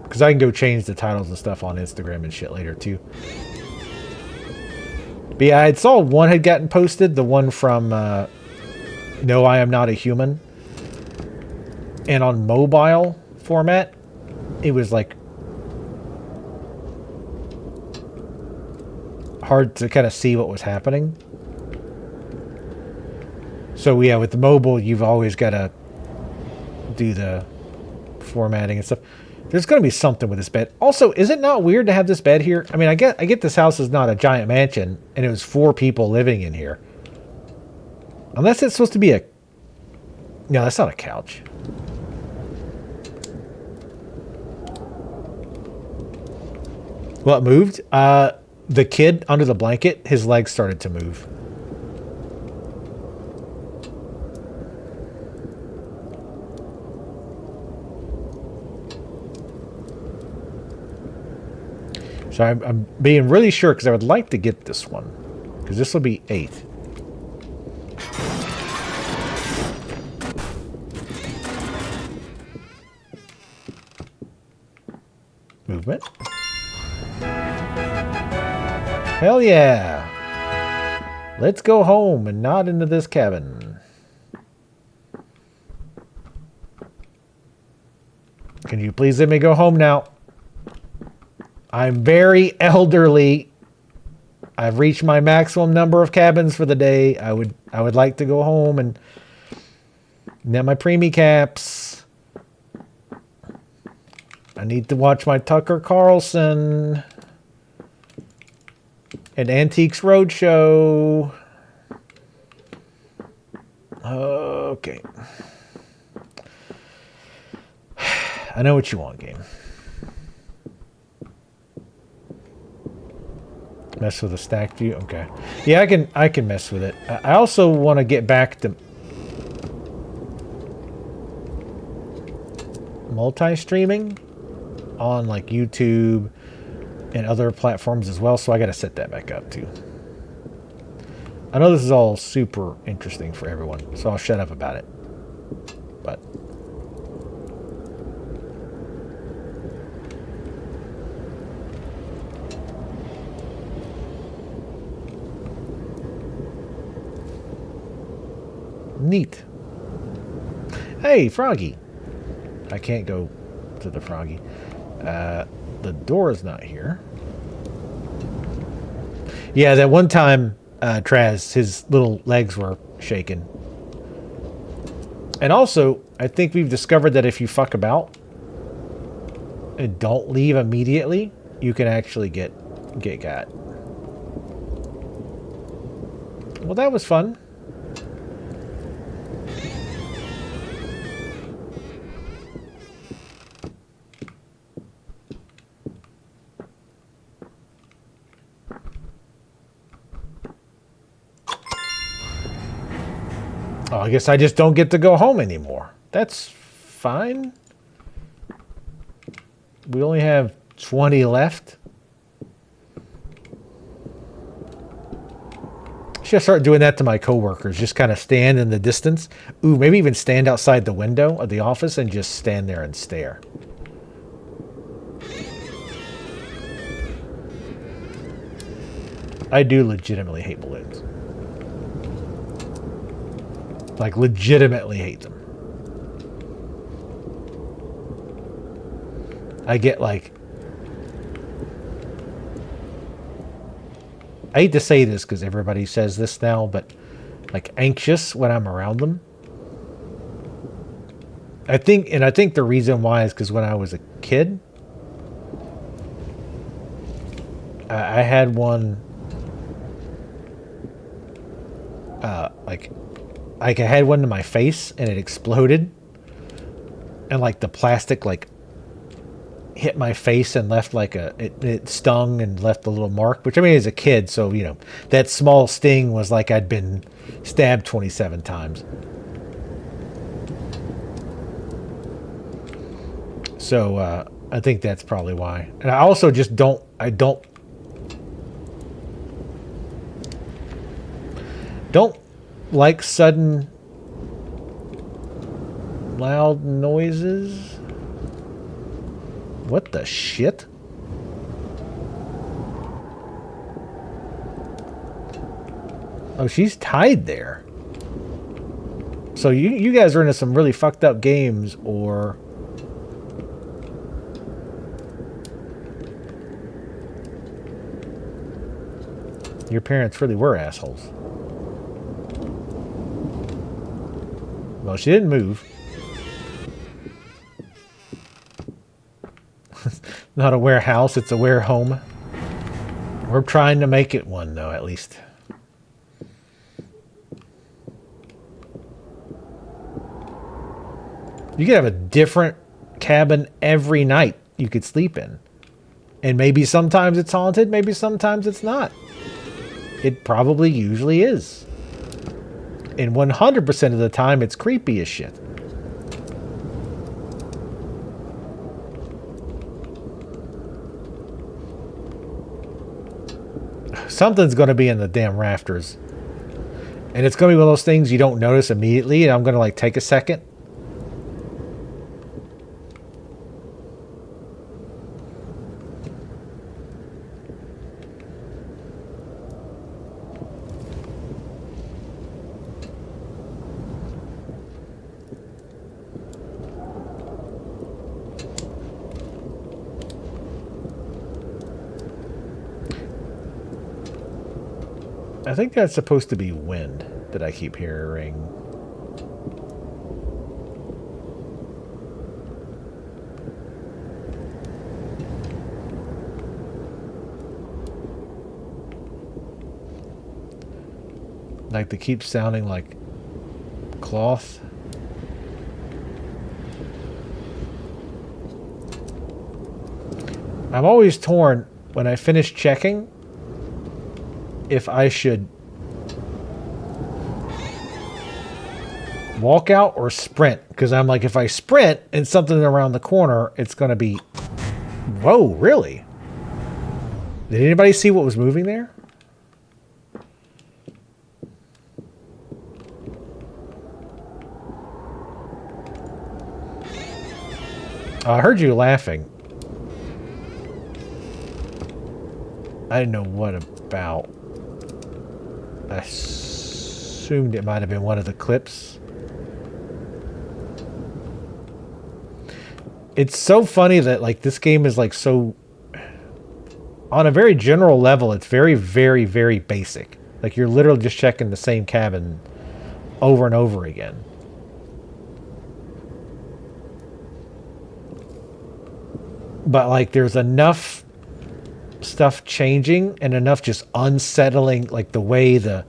Because I can go change the titles and stuff on Instagram and shit later too. But yeah, I saw one had gotten posted. The one from No, I Am Not a Human. And on mobile format, it was like hard to kind of see what was happening. So yeah, with the mobile, you've always got to do the formatting and stuff. There's going to be something with this bed. Also, is it not weird to have this bed here? I mean, I get this house is not a giant mansion, and it was 4 people living in here. Unless it's supposed to be a... No, that's not a couch. What moved? The kid under the blanket, his legs started to move. So I'm being really sure because I would like to get this one. Because this will be 8. Movement. Hell yeah. Let's go home and not into this cabin. Can you please let me go home now? I'm very elderly. I've reached my maximum number of cabins for the day. I would like to go home and net my preemie caps. I need to watch my Tucker Carlson and Antiques Roadshow. Okay. I know what you want, game. Mess with the stacked view? Okay. Yeah, I can mess with it. I also want to get back to multi-streaming on like YouTube and other platforms as well, so I got to set that back up too. I know this is all super interesting for everyone, so I'll shut up about it. But neat. Hey, Froggy. I can't go to the Froggy. The door is not here. Yeah, that one time, Traz, his little legs were shaking. And also, I think we've discovered that if you fuck about and don't leave immediately, you can actually get got. Well, that was fun. Oh, I guess I just don't get to go home anymore. That's fine. We only have 20 left. Should start doing that to my coworkers. Just kind of stand in the distance. Ooh, maybe even stand outside the window of the office and just stand there and stare. I do legitimately hate balloons. Like, legitimately hate them. I get like... I hate to say this because everybody says this now, but like anxious when I'm around them. I think the reason why is because when I was a kid, I had one, like I had one in my face and it exploded, and like the plastic like hit my face and left like it stung and left a little mark, which I mean as a kid, so you know that small sting was like I'd been stabbed 27 times. So I think that's probably why. And I also just don't like sudden loud noises. What the shit? Oh, she's tied there. So you guys are into some really fucked up games, or... Your parents really were assholes. Well, she didn't move. Not a warehouse, it's a warehome. We're trying to make it one, though, at least. You could have a different cabin every night you could sleep in. And maybe sometimes it's haunted, maybe sometimes it's not. It probably usually is. And 100% of the time, it's creepy as shit. Something's going to be in the damn rafters. And it's going to be one of those things you don't notice immediately, and I'm going to like take a second. I think that's supposed to be wind that I keep hearing. Like they keep sounding like cloth. I'm always torn when I finish checking if I should walk out or sprint. Because I'm like, if I sprint and something around the corner, it's going to be... Whoa, really? Did anybody see what was moving there? I heard you laughing. I didn't know what about. I assumed it might have been one of the clips. It's so funny that like this game is like so... On a very general level, it's very, very, very basic. Like you're literally just checking the same cabin over and over again. But like there's enough stuff changing and enough just unsettling, like the way the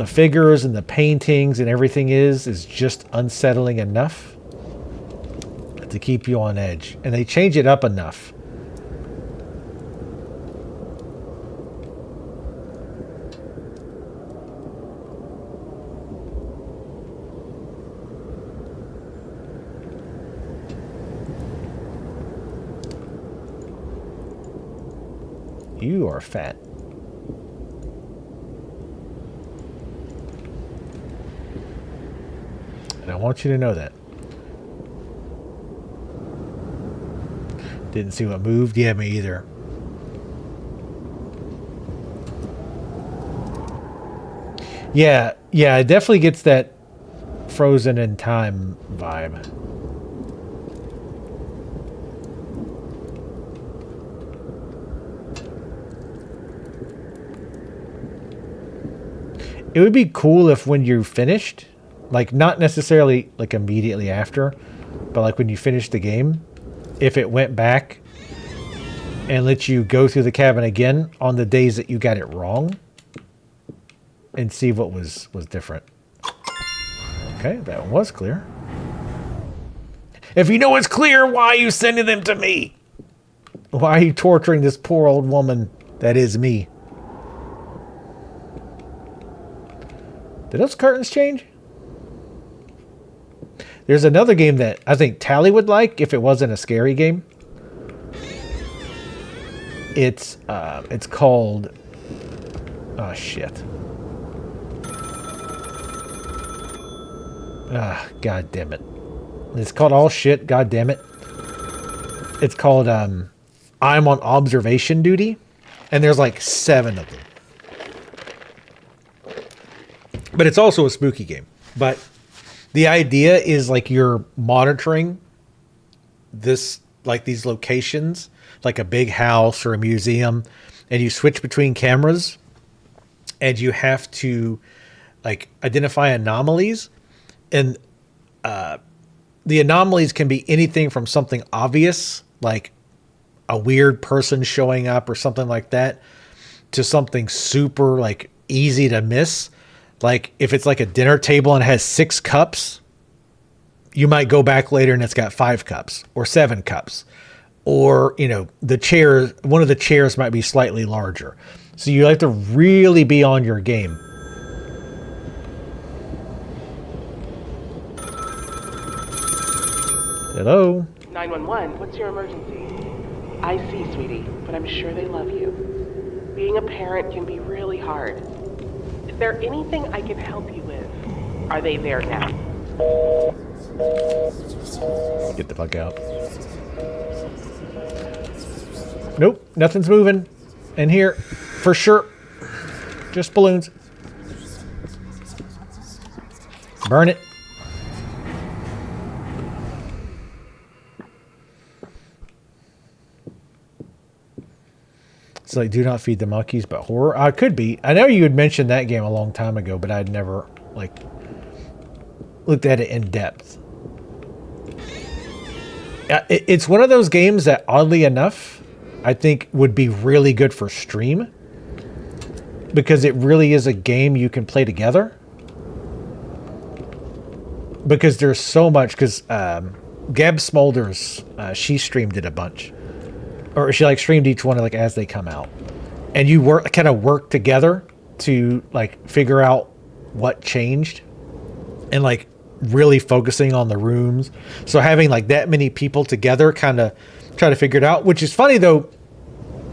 figures and the paintings and everything is just unsettling enough to keep you on edge. And they change it up enough. You are fat. I want you to know that. Didn't see what moved. Yeah, me either. Yeah, it definitely gets that frozen in time vibe. It would be cool if when you finished, like not necessarily like immediately after, but like when you finished the game, if it went back and let you go through the cabin again on the days that you got it wrong and see what was different. Okay, that one was clear. If you know it's clear, why are you sending them to me? Why are you torturing this poor old woman that is me? Did those curtains change? There's another game that I think Tally would like if it wasn't a scary game. It's called... Oh, shit. Ah, god damn it. It's called All Shit, god damn it. It's called I'm on Observation Duty. And there's like 7 of them. But it's also a spooky game. But the idea is like you're monitoring this, like these locations, like a big house or a museum, and you switch between cameras and you have to like identify anomalies. And the anomalies can be anything from something obvious, like a weird person showing up or something like that, to something super like easy to miss. Like if it's like a dinner table and it has 6 cups, you might go back later and it's got 5 cups or 7 cups. Or, you know, the chair, one of the chairs might be slightly larger. So you have to really be on your game. Hello? 911, what's your emergency? I see, sweetie, but I'm sure they love you. Being a parent can be really hard. Is there anything I can help you with? Are they there now? Get the fuck out. Nope, nothing's moving in here for sure. Just balloons. Burn it. It's like do not feed the monkeys, but horror. Could be. I know you had mentioned that game a long time ago, but I'd never like looked at it in depth. It's one of those games that, oddly enough, I think would be really good for stream, because it really is a game you can play together. Because there's so much. Because Gab Smulders, she streamed it a bunch. Or she like streamed each one like as they come out, and you kind of work together to like figure out what changed, and like really focusing on the rooms. So having like that many people together kind of try to figure it out, which is funny though.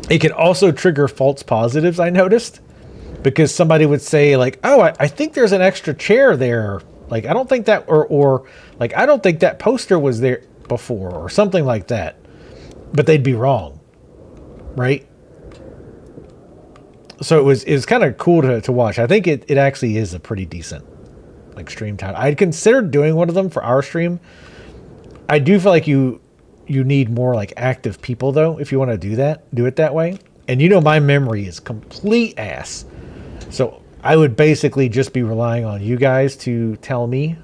It can also trigger false positives, I noticed, because somebody would say like, "Oh, I think there's an extra chair there. Like I don't think that, or like I don't think that poster was there before, or something like that." But they'd be wrong, right? So it was kind of cool to watch. I think it actually is a pretty decent like stream time. I'd considered doing one of them for our stream. I do feel like you need more like active people though if you want to do it that way. And you know my memory is complete ass, so I would basically just be relying on you guys to tell me.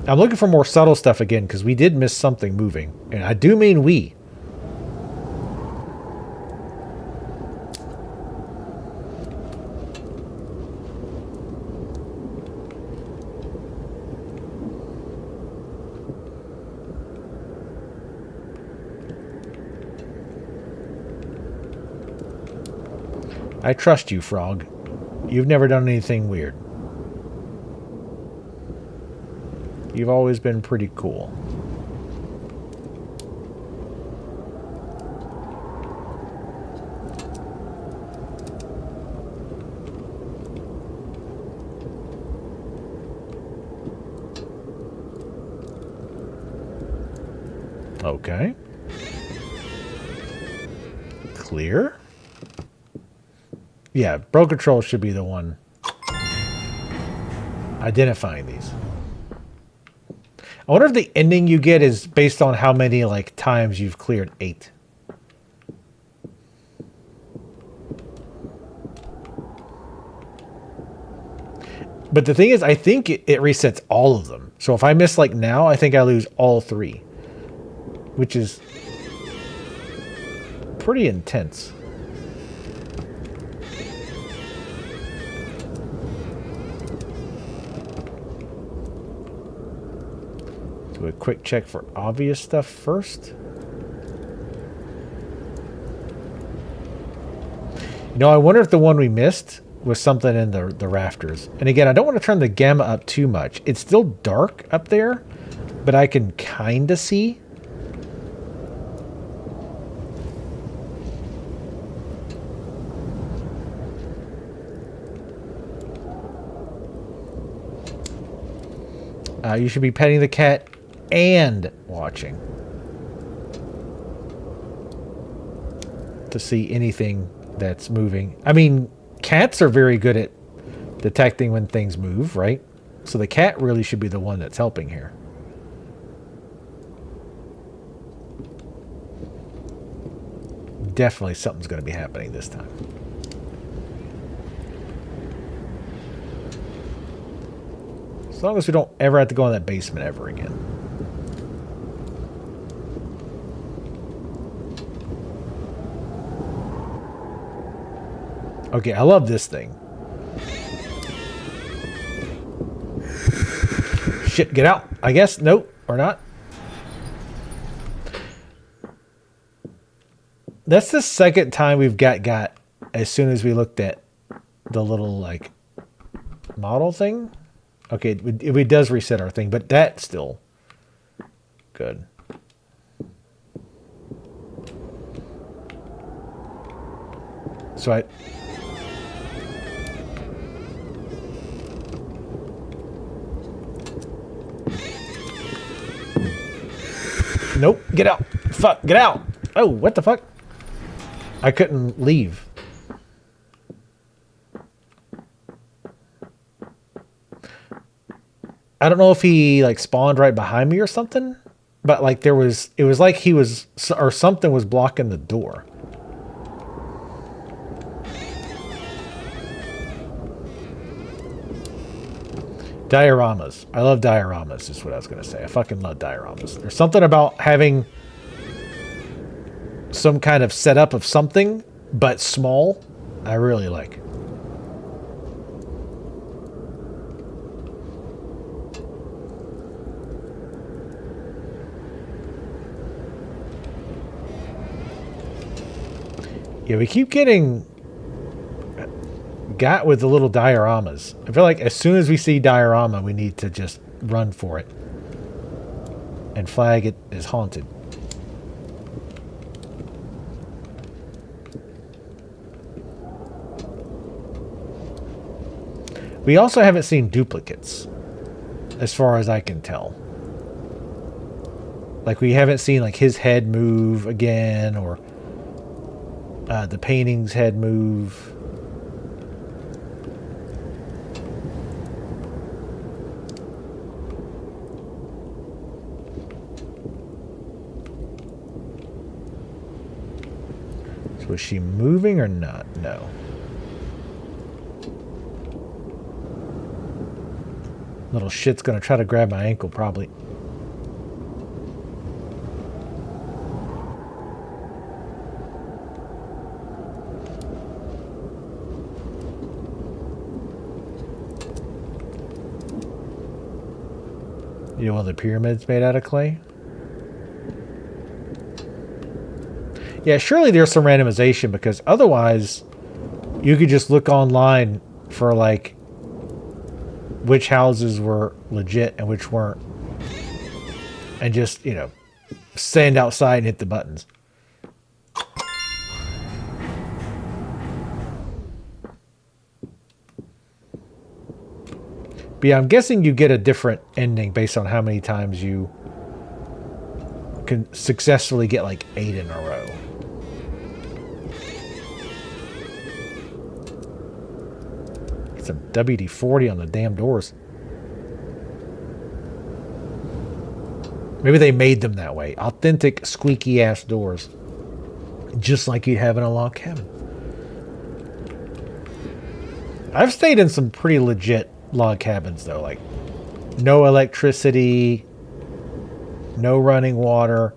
I'm looking for more subtle stuff again, because we did miss something moving. And I do mean we. I trust you, Frog. You've never done anything weird. You've always been pretty cool. Okay. Clear. Yeah, Bro Control should be the one identifying these. I wonder if the ending you get is based on how many like times you've cleared 8. But the thing is, I think it resets all of them. So if I miss like now, I think I lose all 3. Which is pretty intense. Do a quick check for obvious stuff first. You know, I wonder if the one we missed was something in the rafters. And again, I don't want to turn the gamma up too much. It's still dark up there, but I can kind of see. You should be petting the cat and watching to see anything that's moving. I mean, cats are very good at detecting when things move, right? So the cat really should be the one that's helping here. Definitely something's going to be happening this time. As long as we don't ever have to go in that basement ever again. Okay, I love this thing. Shit, get out. I guess. Nope, or not. That's the second time we've got as soon as we looked at the little, like, model thing. Okay, it does reset our thing, but that's still good. So nope, get out. Fuck, get out. Oh, what the fuck? I couldn't leave. I don't know if he like spawned right behind me or something, but like it was like he was, or something was blocking the door. Dioramas. I love dioramas is what I was going to say. I fucking love dioramas. There's something about having some kind of setup of something, but small, I really like. Yeah, we keep getting got with the little dioramas. I feel like as soon as we see diorama, we need to just run for it and flag it as haunted. We also haven't seen duplicates, as far as I can tell. Like, we haven't seen like his head move again, or the painting's head move. So is she moving or not? No. Little shit's gonna try to grab my ankle, probably. You know, one of the pyramids made out of clay? Yeah, surely there's some randomization, because otherwise you could just look online for like which houses were legit and which weren't, and just, you know, stand outside and hit the buttons. But yeah, I'm guessing you get a different ending based on how many times you can successfully get like 8 in a row. Get some WD-40 on the damn doors. Maybe they made them that way. Authentic squeaky ass doors. Just like you'd have in a log cabin. I've stayed in some pretty legit log cabins though, like no electricity, no running water.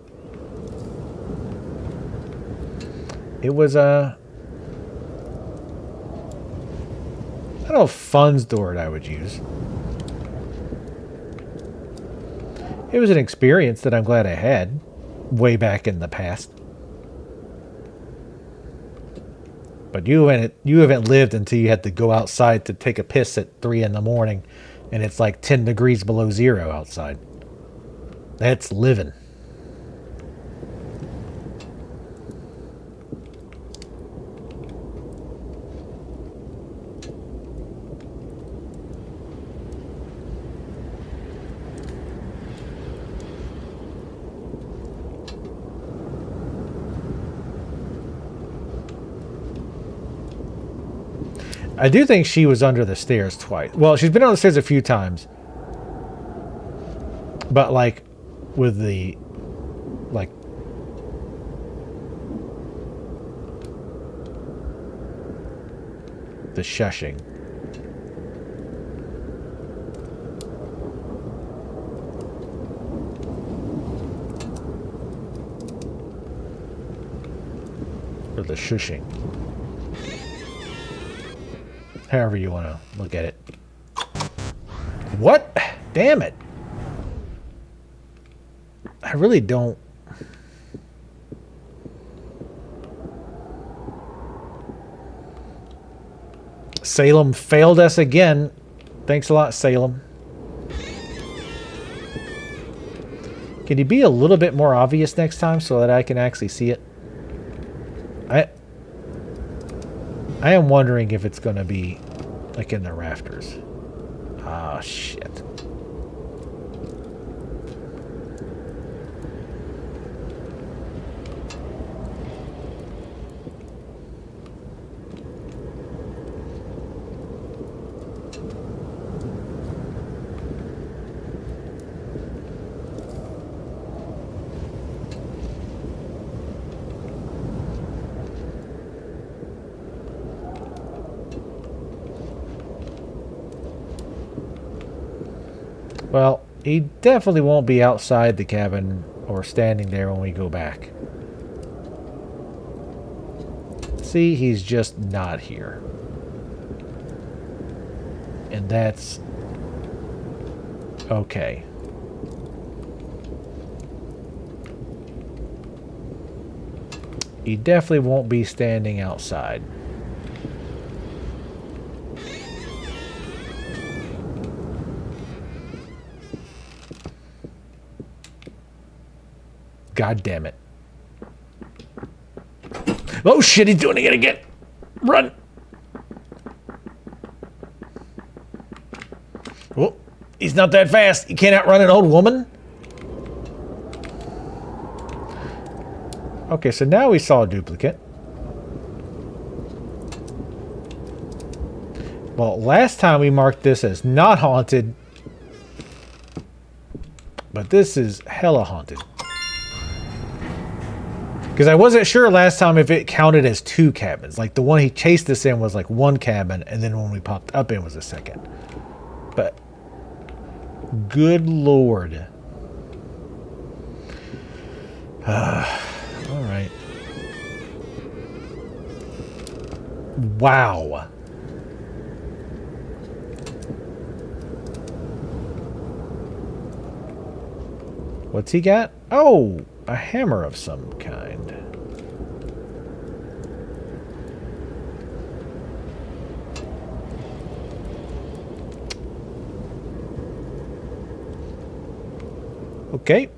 It was a I don't know if fun's the word I would use. It was an experience that I'm glad I had way back in the past. But you haven't lived until you had to go outside to take a piss at 3 in the morning and it's like 10 degrees below zero outside. That's living. I do think she was under the stairs twice. Well, she's been on the stairs a few times. But like with the like the shushing. Or the shushing. However you want to look at it. What? Damn it. I really don't. Salem failed us again. Thanks a lot, Salem. Can you be a little bit more obvious next time so that I can actually see it? I am wondering if it's going to be like in the rafters. Ah, shit. Well, he definitely won't be outside the cabin or standing there when we go back. See, he's just not here. And that's okay. He definitely won't be standing outside. God damn it. Oh shit, he's doing it again. Run. Oh, he's not that fast. You can't outrun an old woman. Okay, so now we saw a duplicate. Well, last time we marked this as not haunted. But this is hella haunted. Because I wasn't sure last time if it counted as 2 cabins. Like the one he chased us in was like 1 cabin, and then when we popped up in was a second. But good lord. All right. Wow. What's he got? Oh, a hammer of some kind. Okay.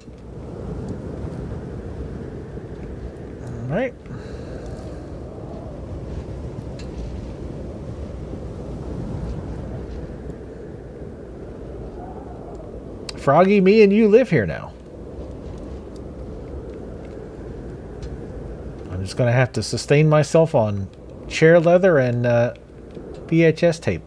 All right. Froggy, me and you live here now. I'm just going to have to sustain myself on chair leather and VHS tape.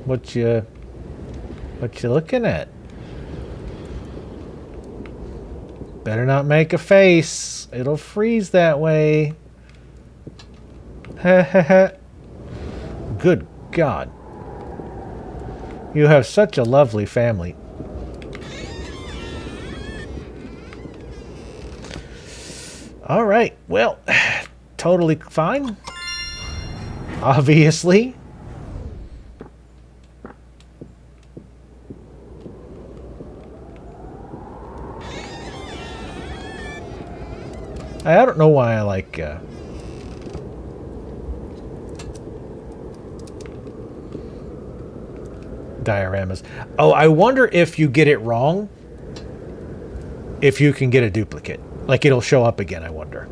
What you looking at? Better not make a face. It'll freeze that way. Good God. You have such a lovely family. All right. Well, totally fine. Obviously. I don't know why I like dioramas. Oh, I wonder if you get it wrong, if you can get a duplicate. Like it'll show up again, I wonder.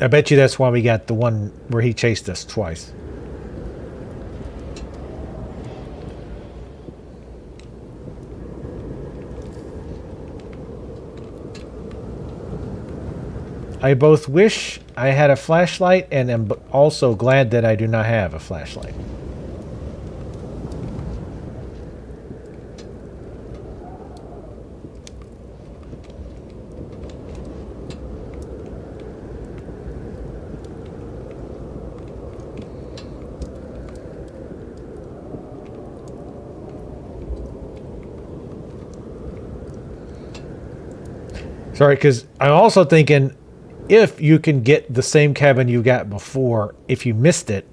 I bet you that's why we got the one where he chased us twice. I both wish I had a flashlight and am also glad that I do not have a flashlight. Sorry, because I'm also thinking, if you can get the same cabin you got before, if you missed it,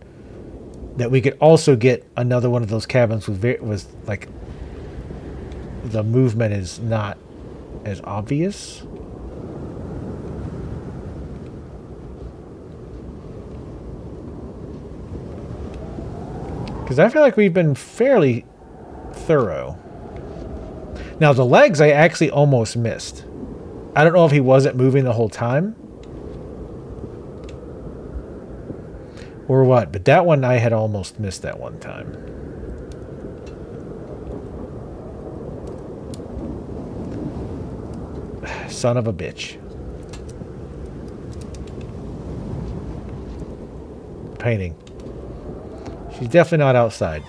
that we could also get another one of those cabins with like the movement is not as obvious. Because I feel like we've been fairly thorough. Now the legs I actually almost missed. I don't know if he wasn't moving the whole time or what, but that one I had almost missed that one time. Son of a bitch. Painting. She's definitely not outside.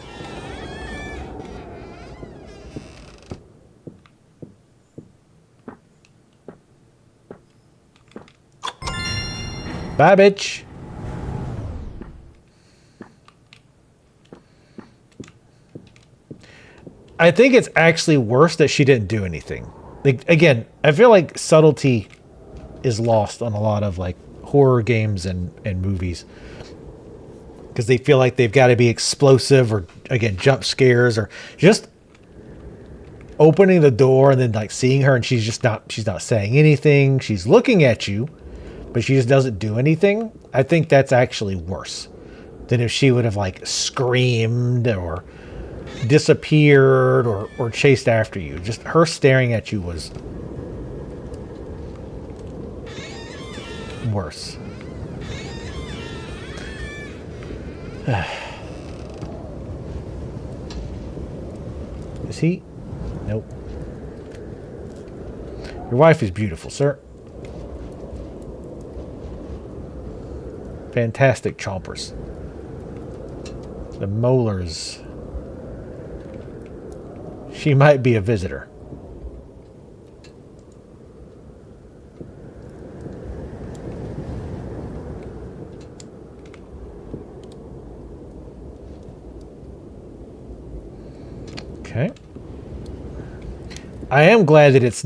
Bye, bitch. I think it's actually worse that she didn't do anything. Like, again, I feel like subtlety is lost on a lot of like horror games and movies. Because they feel like they've got to be explosive or, again, jump scares or just opening the door and then like seeing her and she's not saying anything. She's looking at you, but she just doesn't do anything. I think that's actually worse than if she would have like screamed or disappeared or chased after you. Just her staring at you was worse. Is he? Nope. Your wife is beautiful, sir. Fantastic chompers. The molars. She might be a visitor. Okay. I am glad that it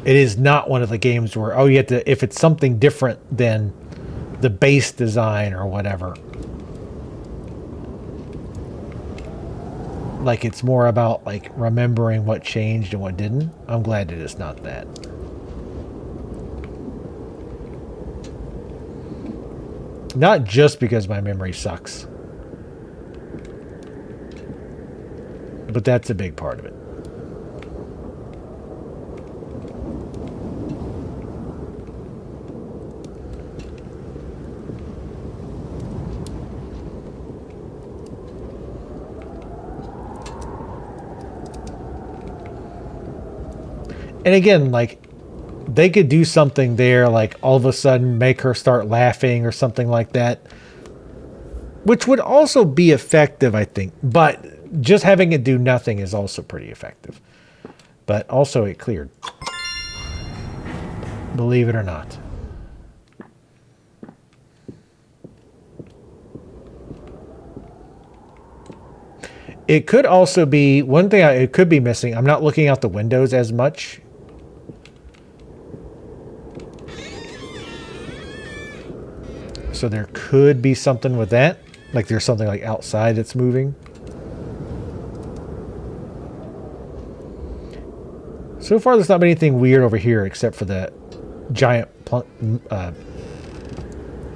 is not one of the games where, oh, you have to, if it's something different than the base design or whatever. Like it's more about like remembering what changed and what didn't. I'm glad that it's not that. Not just because my memory sucks. But that's a big part of it. And again, like, they could do something there, like all of a sudden make her start laughing or something like that, which would also be effective, I think. But just having it do nothing is also pretty effective. But also it cleared. Believe it or not. It could also be, one thing it could be missing, I'm not looking out the windows as much. So there could be something with that. Like there's something like outside that's moving. So far there's not been anything weird over here except for that giant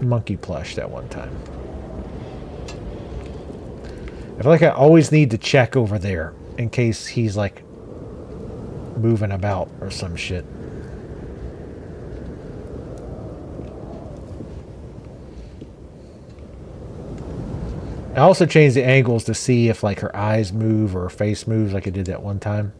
monkey plush that one time. I feel like I always need to check over there in case he's like moving about or some shit. I also changed the angles to see if like her eyes move or her face moves like it did that one time.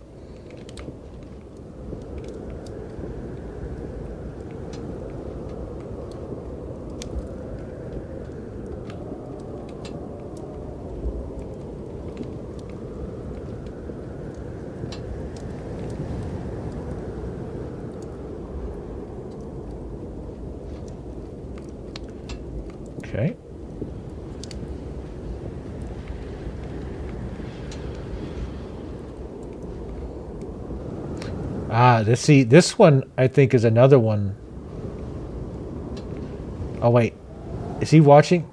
Okay. This one I think is another one. Oh wait, is he watching?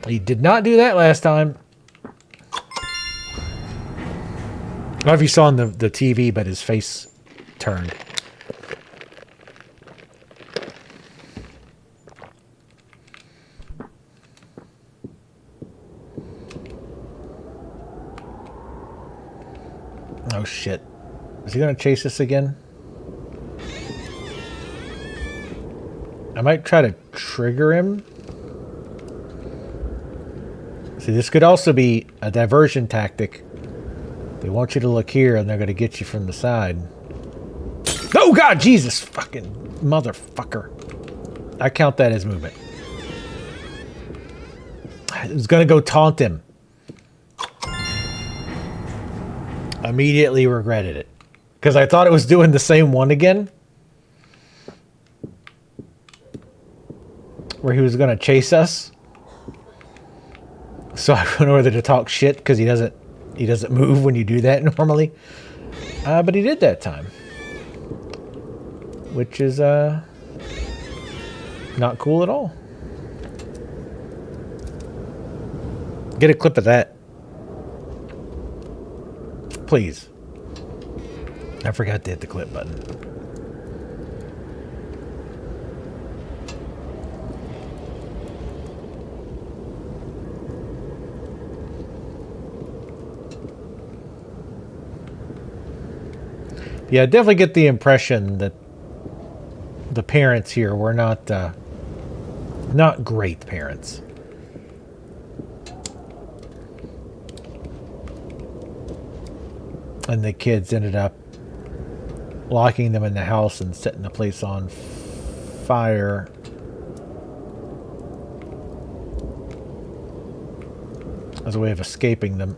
He did not do that last time. I don't know if you saw on the TV, but his face turned. Oh shit. Is he gonna chase us again? I might try to trigger him. See, this could also be a diversion tactic. They want you to look here and they're gonna get you from the side. Oh god, Jesus fucking motherfucker. I count that as movement. I was gonna go taunt him. Immediately regretted it. Because I thought it was doing the same one again. Where he was going to chase us. So I went over there to talk shit because he doesn't move when you do that normally. But he did that time. Which is not cool at all. Get a clip of that. Please. I forgot to hit the clip button. Yeah, I definitely get the impression that the parents here were not great parents. And the kids ended up locking them in the house and setting the place on fire. As a way of escaping them.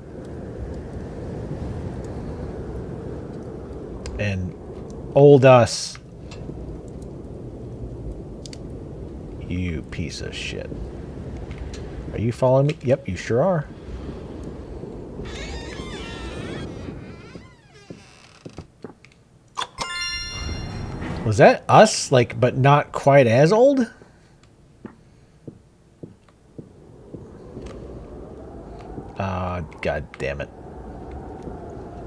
And old us. You piece of shit. Are you following me? Yep, you sure are. Was that us, like, but not quite as old? God damn it.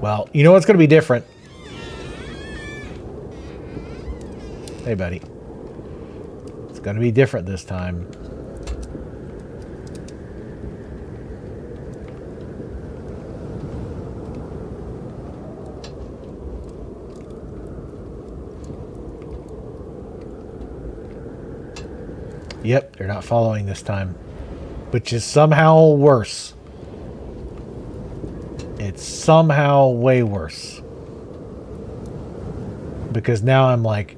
Well, you know what's going to be different? Hey, buddy. It's going to be different this time. Yep, they're not following this time. which is somehow worse. It's somehow way worse. Because now I'm like,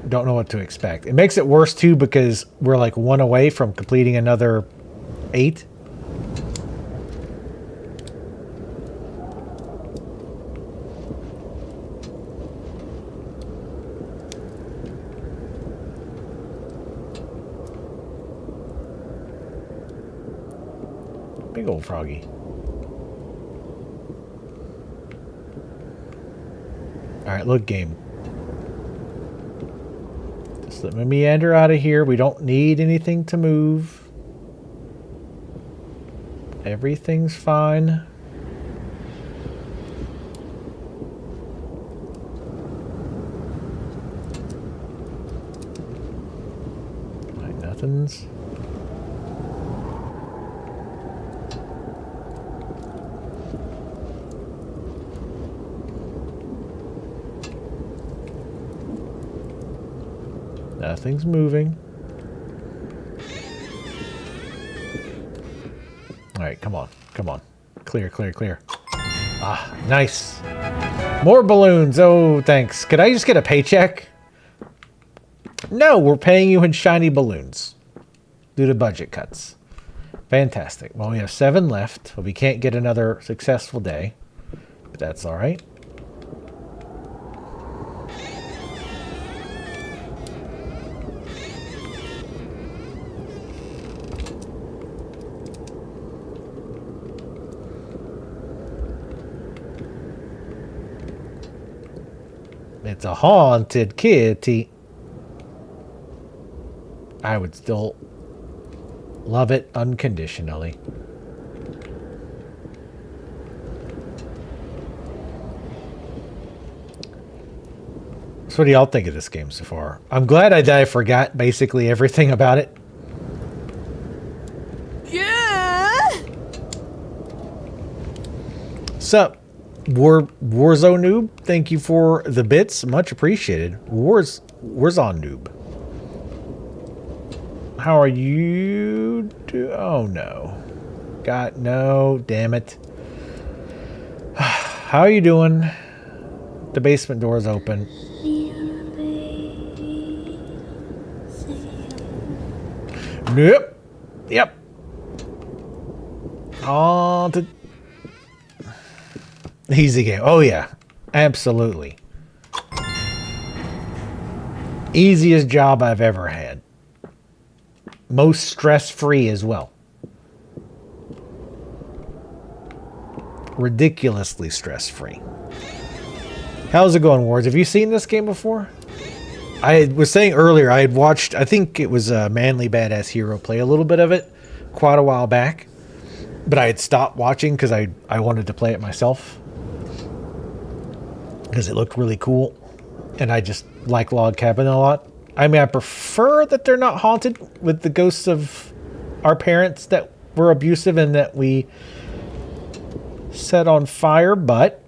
don't know what to expect. It makes it worse too because we're like 1 away from completing another 8. Big old froggy. Alright, look, game. Just let me meander out of here. We don't need anything to move. Everything's fine. Right, nothing's. Nothing's moving. All right, come on. Come on. Clear, clear, clear. Ah, nice. More balloons. Oh, thanks. Could I just get a paycheck? No, we're paying you in shiny balloons due to budget cuts. Fantastic. Well, we have 7 left. Well, we can't get another successful day, but that's all right. It's a haunted kitty. I would still love it unconditionally. So what do y'all think of this game so far? I'm glad I forgot basically everything about it. Yeah. Sup, Warzone noob? Thank you for the bits, much appreciated. Warzone noob. How are you? Oh no, God no! Damn it! How are you doing? The basement door is open. Nope. Yep. Oh, easy game. Oh yeah, absolutely. Easiest job I've ever had. Most stress-free as well. Ridiculously stress-free. How's it going, Wards? Have you seen this game before? I was saying earlier, I had watched, I think it was Manly Badass Hero play a little bit of it quite a while back. But I had stopped watching because I wanted to play it myself. Because it looked really cool. And I just like Log Cabin a lot. I mean, I prefer that they're not haunted with the ghosts of our parents that were abusive and that we set on fire, but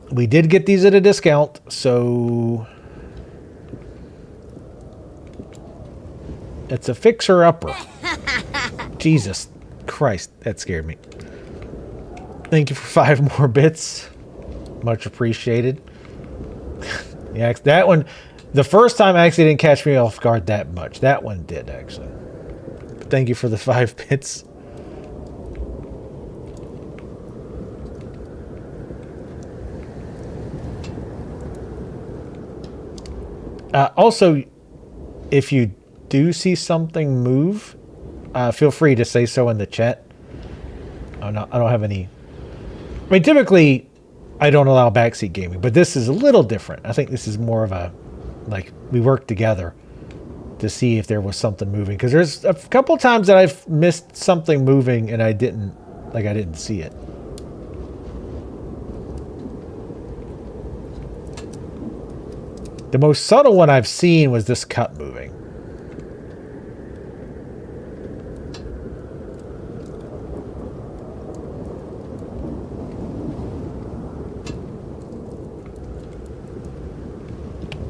we did get these at a discount, so it's a fixer-upper. Jesus Christ, that scared me. Thank you for 5 more bits. Much appreciated. Yeah, that one, the first time actually didn't catch me off guard that much. That one did, actually. But thank you for the 5 bits. Also, if you do see something move, feel free to say so in the chat. I don't have any... I mean, typically, I don't allow backseat gaming, but this is a little different. I think this is more of a, like, we work together to see if there was something moving. Because there's a couple times that I've missed something moving and I didn't see it. The most subtle one I've seen was this cup moving.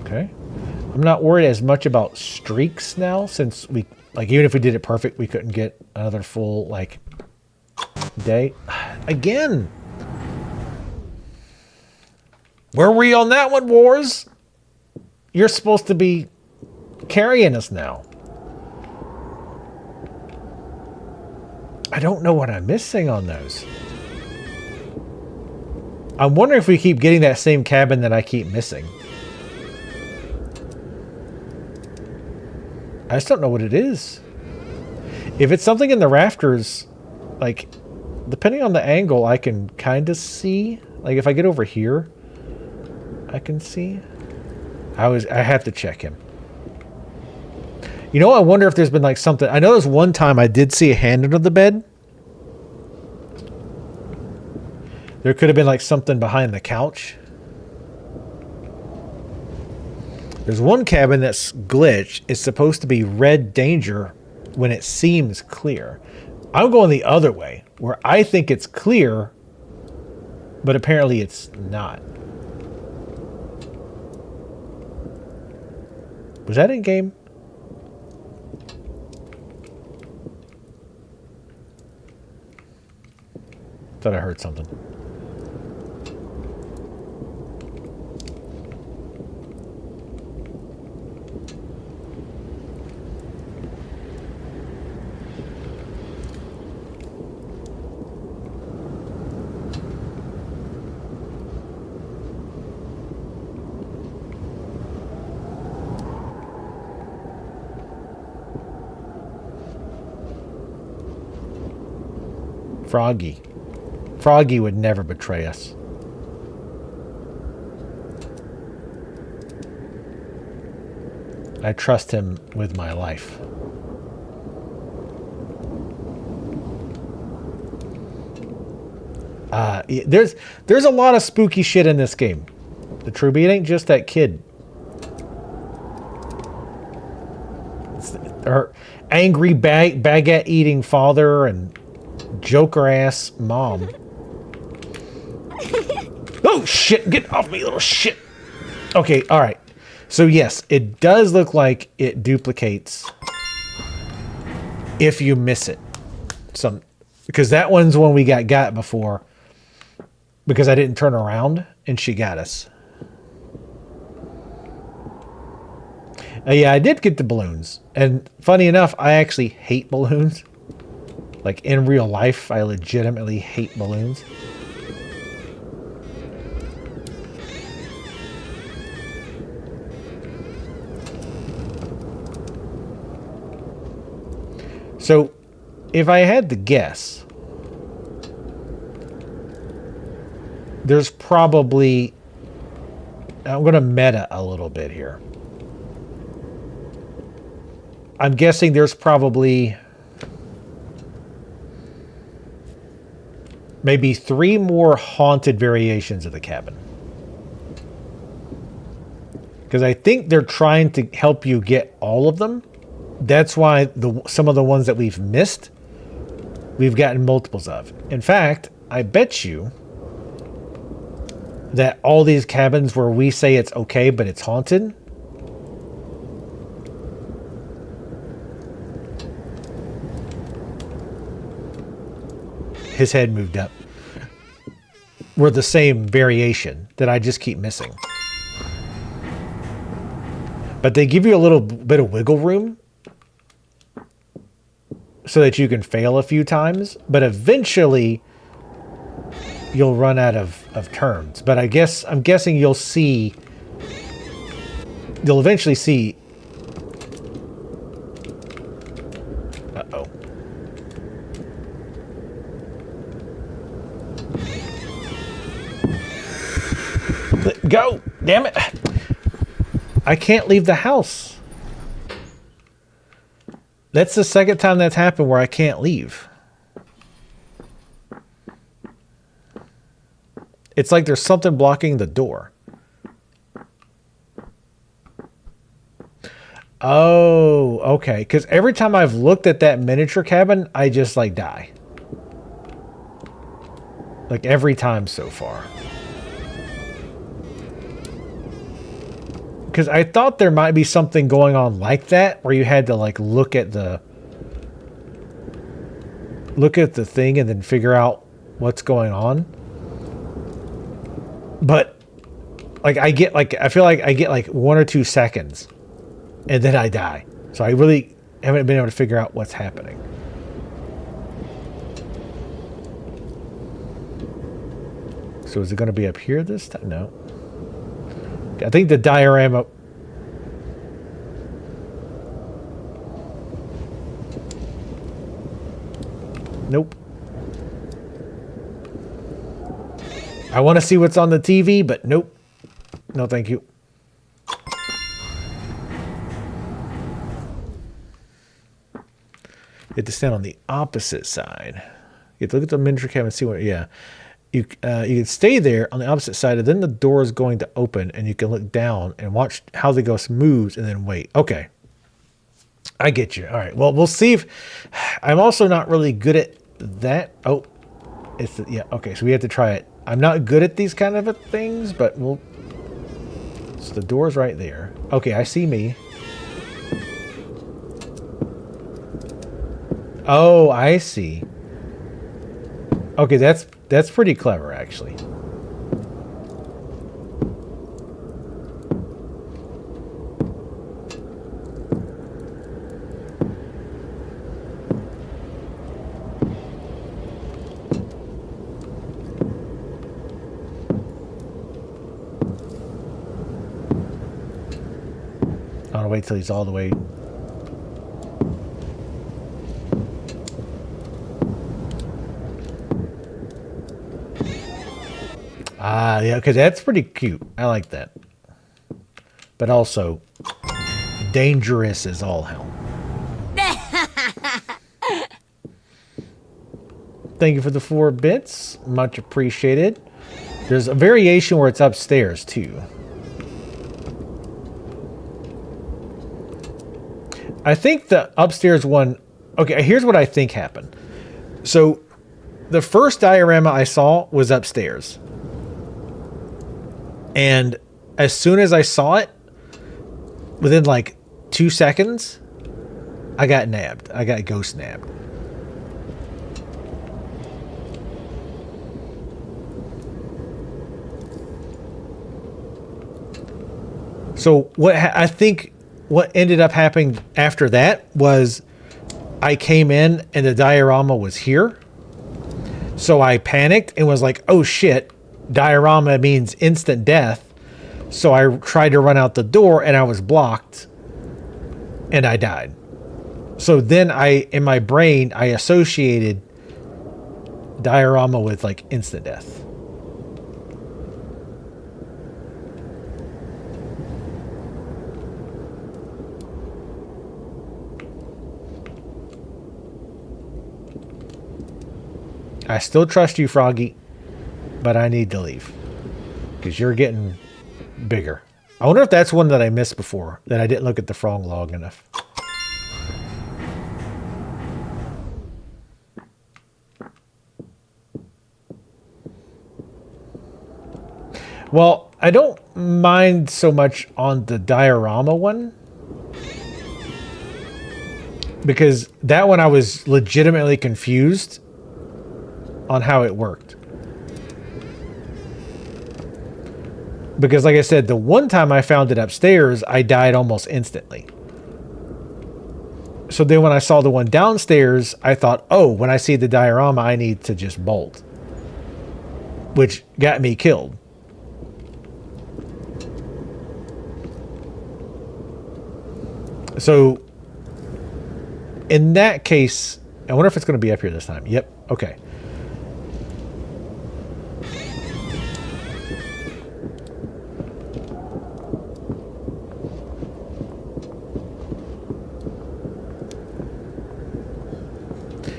Okay. I'm I'm not worried as much about streaks now, since we, like, even if we did it perfect, we couldn't get another full, like, day. Again! Where were you on that one, Wars? You're supposed to be carrying us now. I don't know what I'm missing on those. I'm wondering if we keep getting that same cabin that I keep missing. I just don't know what it is. If it's something in the rafters, like, depending on the angle, I can kind of see. Like, if I get over here, I can see. I have to check him. You know, I wonder if there's been, like, something. I know there's one time I did see a hand under the bed. There could have been, like, something behind the couch. There's one cabin that's glitched. It's supposed to be red danger when it seems clear. I'm going the other way, where I think it's clear, but apparently it's not. Was that in game? Thought I heard something. Froggy. Froggy would never betray us. I trust him with my life. There's a lot of spooky shit in this game. The Truby, it ain't just that kid. It's her angry baguette eating father and Joker ass mom. Oh shit, get off me, little shit. Okay, alright. So yes, it does look like it duplicates if you miss it. Because that one's one we got before. Because I didn't turn around and she got us. Yeah, I did get the balloons. And funny enough, I actually hate balloons. Like in real life, I legitimately hate balloons. So, if I had to guess, there's probably... I'm going to meta a little bit here. I'm guessing there's probably maybe 3 more haunted variations of the cabin. Because I think they're trying to help you get all of them. That's why some of the ones that we've missed, we've gotten multiples of. In fact, I bet you that all these cabins where we say it's okay, but it's haunted, his head moved up, were the same variation that I just keep missing. But they give you a little bit of wiggle room so that you can fail a few times, but eventually you'll run out of turns. But I'm guessing you'll eventually see. Uh-oh. Go! Damn it! I can't leave the house. That's the second time that's happened where I can't leave. It's like there's something blocking the door. Oh, okay. Because every time I've looked at that miniature cabin, I just like die. Like every time so far. because I thought there might be something going on like that where you had to like look at the thing and then figure out what's going on. But like I feel like I get like 1 or 2 seconds and then I die. So I really haven't been able to figure out what's happening. So is it going to be up here this time? No. I think the diorama... Nope. I want to see what's on the TV, but nope. No, thank you. You have to stand on the opposite side. You have to look at the miniature cabin and see what... Yeah. You can stay there on the opposite side, and then the door is going to open, and you can look down and watch how the ghost moves, and then wait. Okay. I get you. All right. Well, we'll see if... I'm also not really good at that. Oh. It's the, yeah. Okay, so we have to try it. I'm not good at these kind of things, but we'll... So the door's right there. Okay, I see me. Oh, I see. Okay, that's pretty clever, actually. I want to wait till he's all the way... Ah, yeah, okay, that's pretty cute. I like that. But also, dangerous as all hell. Thank you for the 4 bits. Much appreciated. There's a variation where it's upstairs, too. I think the upstairs one... Okay, here's what I think happened. So, the first diorama I saw was upstairs. And as soon as I saw it, within like 2 seconds, I got nabbed. I got ghost nabbed. So I think what ended up happening after that was I came in and the diorama was here. So I panicked and was like, oh shit. Diorama means instant death. So I tried to run out the door and I was blocked and I died. So then in my brain, I associated diorama with like instant death. I still trust you, Froggy. But I need to leave because you're getting bigger. I wonder if that's one that I missed before, that I didn't look at the frog long enough. Well, I don't mind so much on the diorama one because that one I was legitimately confused on how it worked. Because like I said, the one time I found it upstairs, I died almost instantly. So then when I saw the one downstairs, I thought, oh, when I see the diorama, I need to just bolt. Which got me killed. So in that case, I wonder if it's going to be up here this time. Yep. Okay.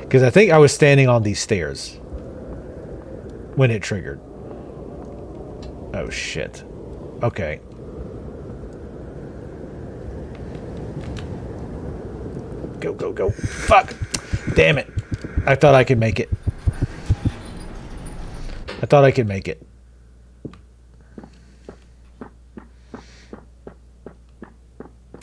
Because I think I was standing on these stairs when it triggered. Oh, shit. Okay. Go, go, go. Fuck. Damn it. I thought I could make it. I thought I could make it.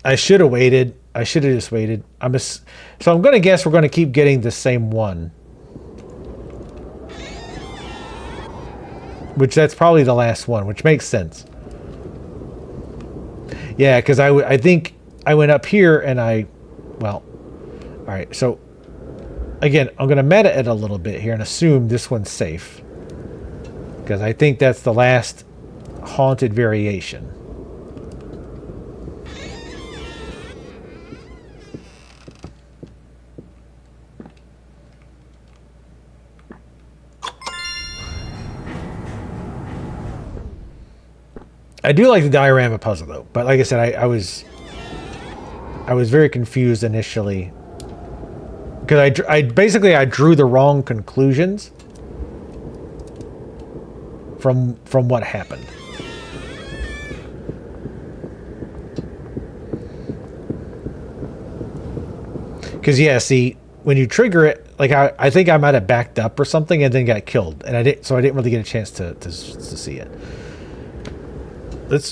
I should have waited. I should have just waited. So I'm going to guess we're going to keep getting the same one. Which that's probably the last one, which makes sense. Yeah, because I think I went up here and well, all right. So again, I'm going to meta it a little bit here and assume this one's safe. Because I think that's the last haunted variation. I do like the diorama puzzle though, but like I said, I was very confused initially because I basically drew the wrong conclusions from what happened. Because yeah, see, when you trigger it, like I think I might have backed up or something and then got killed, and I didn't really get a chance to see it.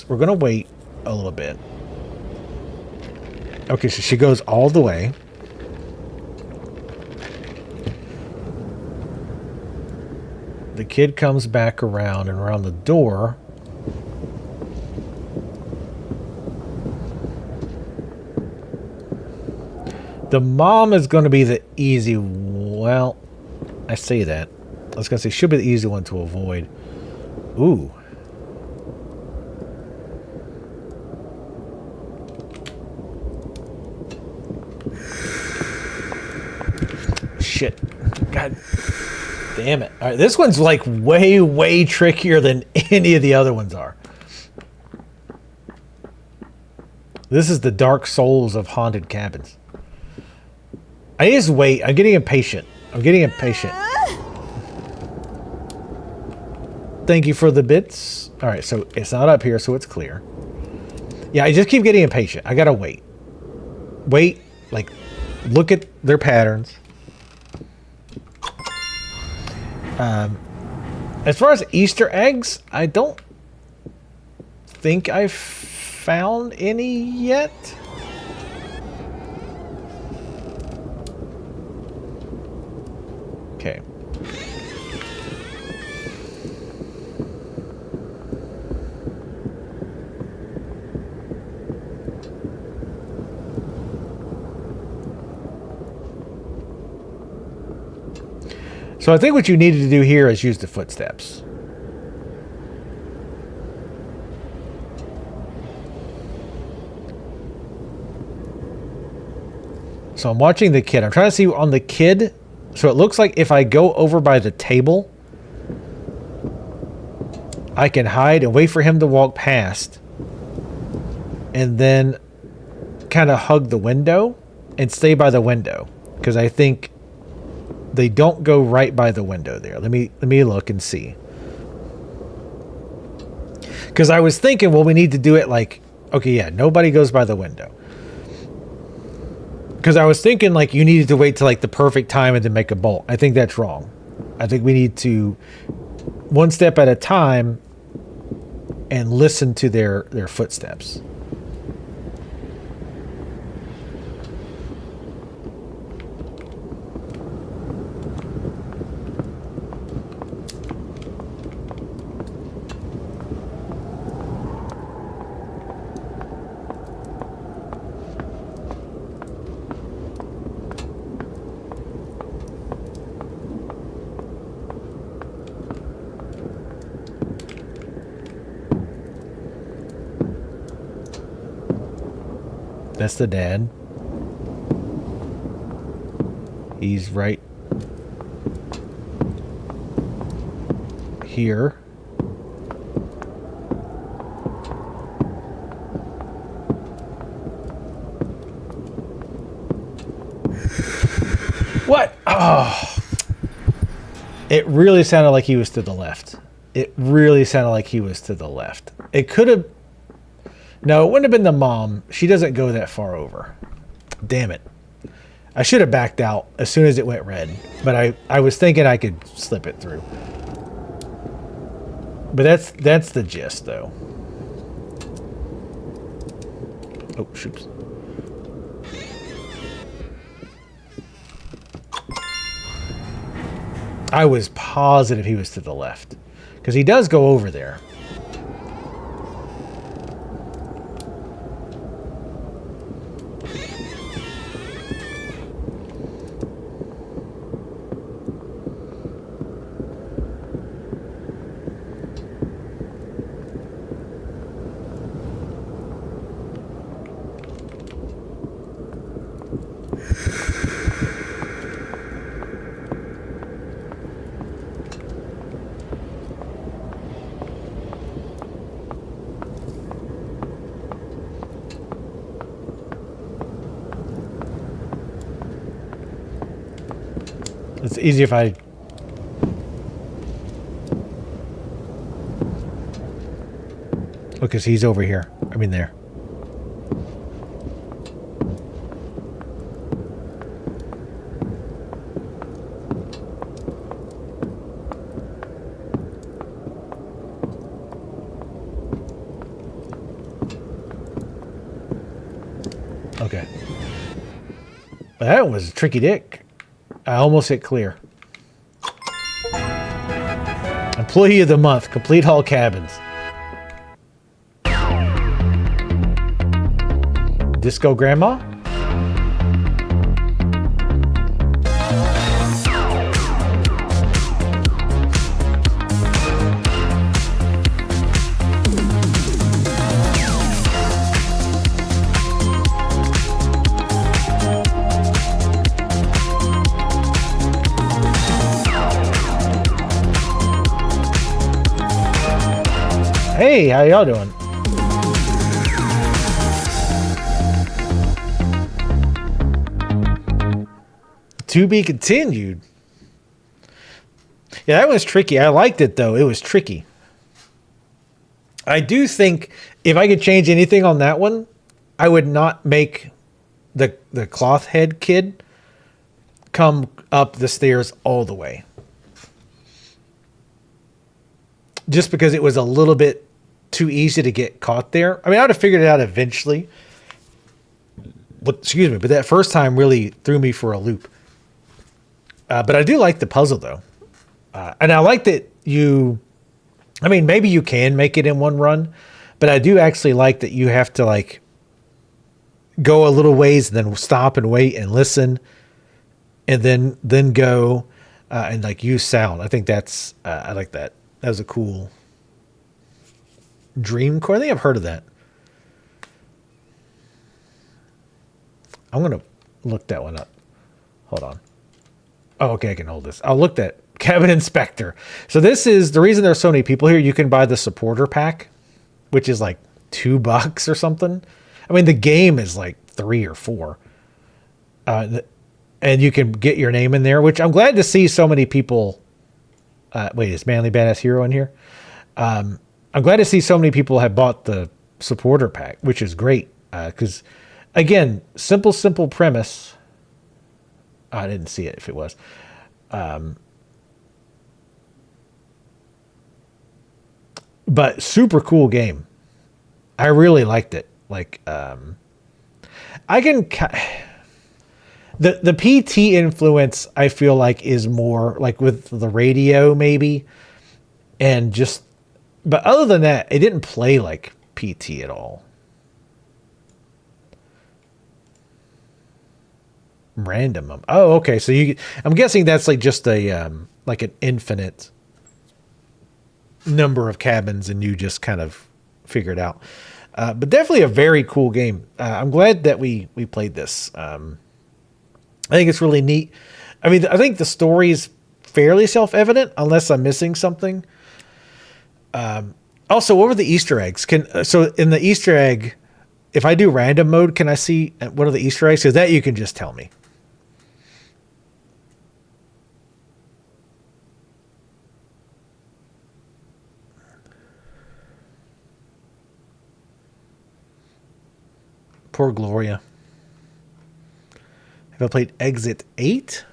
We're gonna wait a little bit. Okay, so she goes all the way. The kid comes back around and around the door. The mom is going to be the easy. Well, I say that. I was going to say she'll be the easy one to avoid. Ooh. Shit. God damn it. All right, this one's like way, way trickier than any of the other ones are. This is the Dark Souls of haunted cabins. I just wait. I'm getting impatient. Thank you for the bits. All right, so it's not up here, so it's clear. Yeah, I just keep getting impatient. I gotta wait. Wait, like, look at their patterns. As far as Easter eggs, I don't think I've found any yet. Okay. So I think what you needed to do here is use the footsteps. So I'm watching the kid. I'm trying to see on the kid. So it looks like if I go over by the table, I can hide and wait for him to walk past and then kind of hug the window and stay by the window. Because I think they don't go right by the window there. Let me look and see. Because I was thinking, well, we need to do it like, okay, yeah, nobody goes by the window. Because I was thinking like you needed to wait till like the perfect time and then make a bolt. I think that's wrong. I think we need to one step at a time and listen to their footsteps. That's the dad. He's right here. What? Oh. It really sounded like he was to the left. It really sounded like he was to the left. It could have... No, it wouldn't have been the mom. She doesn't go that far over. Damn it. I should have backed out as soon as it went red. But I was thinking I could slip it through. But that's the gist, though. Oh, shoops. I was positive he was to the left. Because he does go over there. It's easy if I... Because he's over here. I mean there. Okay. That was a tricky dick. I almost hit clear. Employee of the month. Complete all cabins. Disco Grandma? Hey, how y'all doing? To be continued. Yeah, that was tricky. I liked it though. It was tricky. I do think if I could change anything on that one, I would not make the cloth head kid come up the stairs all the way. Just because it was a little bit too easy to get caught there. I mean, I would have figured it out eventually. But, excuse me, but that first time really threw me for a loop. But I do like the puzzle, though. And I like that you... I mean, maybe you can make it in one run. But I do actually like that you have to, like, go a little ways and then stop and wait and listen. And then go and, like, use sound. I think that's... I like that. That was a cool... Dream Core? I think I've heard of that. I'm going to look that one up. Hold on. Oh, okay, I can hold this. I'll look at Cabin Inspector. So this is the reason there's so many people here. You can buy the supporter pack, which is like $2 or something. I mean, the game is like $3 or $4. And you can get your name in there, which I'm glad to see so many people. Wait, is Manly Badass Hero in here? I'm glad to see so many people have bought the supporter pack, which is great. Because, again, simple premise. I didn't see it if it was. But super cool game. I really liked it. Like, I can... The PT influence, I feel like, is more like with the radio, maybe. And just... But other than that, it didn't play like PT at all. Random. Oh, okay. So I'm guessing that's like just a like an infinite number of cabins, and you just kind of figure it out. But definitely a very cool game. I'm glad that we played this. I think it's really neat. I mean, I think the story is fairly self-evident, unless I'm missing something. Also, what were the Easter eggs? So in the Easter egg, if I do random mode, can I see what are the Easter eggs? Because that you can just tell me. Poor Gloria. Have I played Exit 8?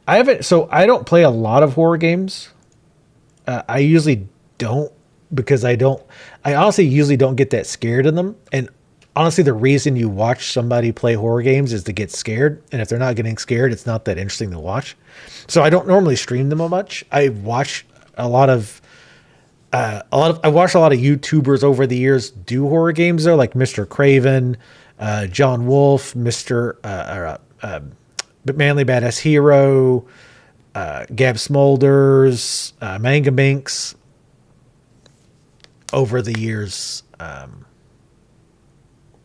I haven't. So I don't play a lot of horror games. I usually don't, because I honestly usually don't get that scared in them. And honestly, the reason you watch somebody play horror games is to get scared. And if they're not getting scared, it's not that interesting to watch. So I don't normally stream them much. I watch I watched a lot of YouTubers over the years do horror games though, like Mr. Craven, John Wolf, Manly Badass Hero, Gab Smolders, Manga Minx over the years.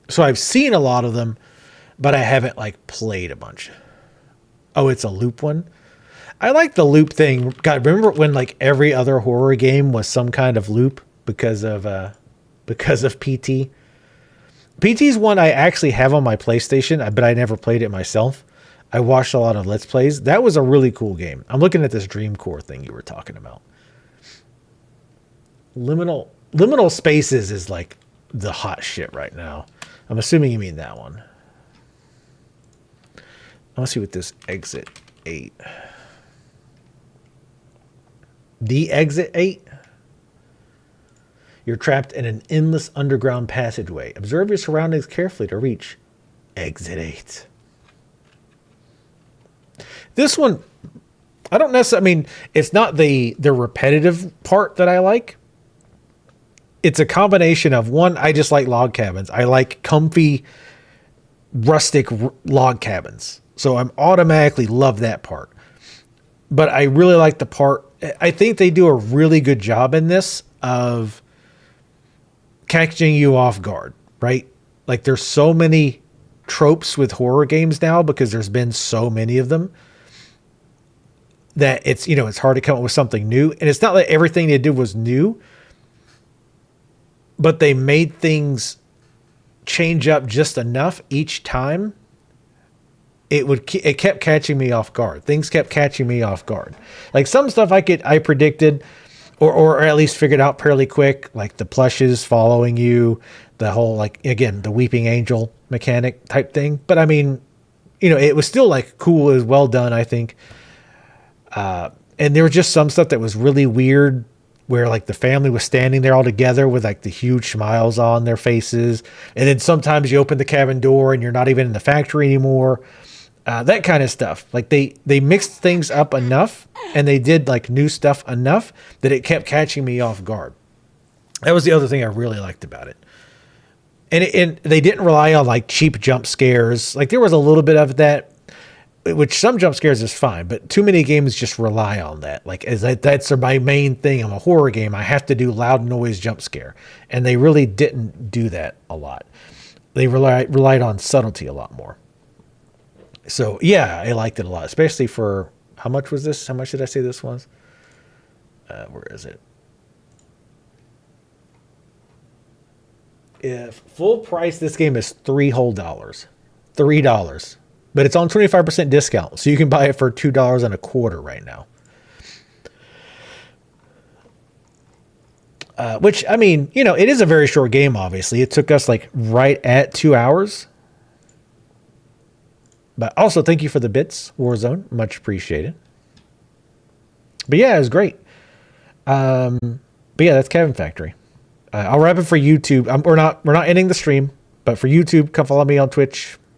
So I've seen a lot of them, but I haven't like played a bunch. Oh, it's a loop one. I like the loop thing. God, remember when like every other horror game was some kind of loop because of PT? PT's one I actually have on my PlayStation, but I never played it myself. I watched a lot of Let's Plays. That was a really cool game. I'm looking at this Dream Core thing you were talking about. Liminal Spaces is like the hot shit right now. I'm assuming you mean that one. I want to see what this Exit 8. The Exit 8? You're trapped in an endless underground passageway. Observe your surroundings carefully to reach Exit 8. This one, I don't necessarily, I mean, it's not the repetitive part that I like. It's a combination of one, I just like log cabins. I like comfy, rustic log cabins. So I'm automatically love that part. But I really like the part, I think they do a really good job in this of catching you off guard, right? Like there's so many tropes with horror games now because there's been so many of them that it's, it's hard to come up with something new. And it's not that everything they did was new, but they made things change up just enough each time. It kept catching me off guard. Things kept catching me off guard. Like some stuff I predicted or at least figured out fairly quick, like the plushes following you, the whole, like, again, the weeping angel mechanic type thing. But I mean, it was still like cool. It was well done, I think. And there was just some stuff that was really weird where like the family was standing there all together with like the huge smiles on their faces. And then sometimes you open the cabin door and you're not even in the factory anymore. That kind of stuff. Like they mixed things up enough and they did like new stuff enough that it kept catching me off guard. That was the other thing I really liked about it. And they didn't rely on like cheap jump scares. Like there was a little bit of that, which some jump scares is fine, but too many games just rely on that. Like that's my main thing. I'm a horror game. I have to do loud noise jump scare. And they really didn't do that a lot. They relied on subtlety a lot more. So yeah, I liked it a lot, especially for, how much was this? How much did I say this was? Where is it? If full price, this game is $3 whole. $3. But it's on 25% discount. So you can buy it for $2.25 right now. Which, I mean, it is a very short game, obviously. It took us like right at 2 hours. But also, thank you for the bits, Warzone. Much appreciated. But yeah, it was great. But yeah, that's Cabin Factory. I'll wrap it for YouTube. We're not ending the stream, but for YouTube, come follow me on Twitch.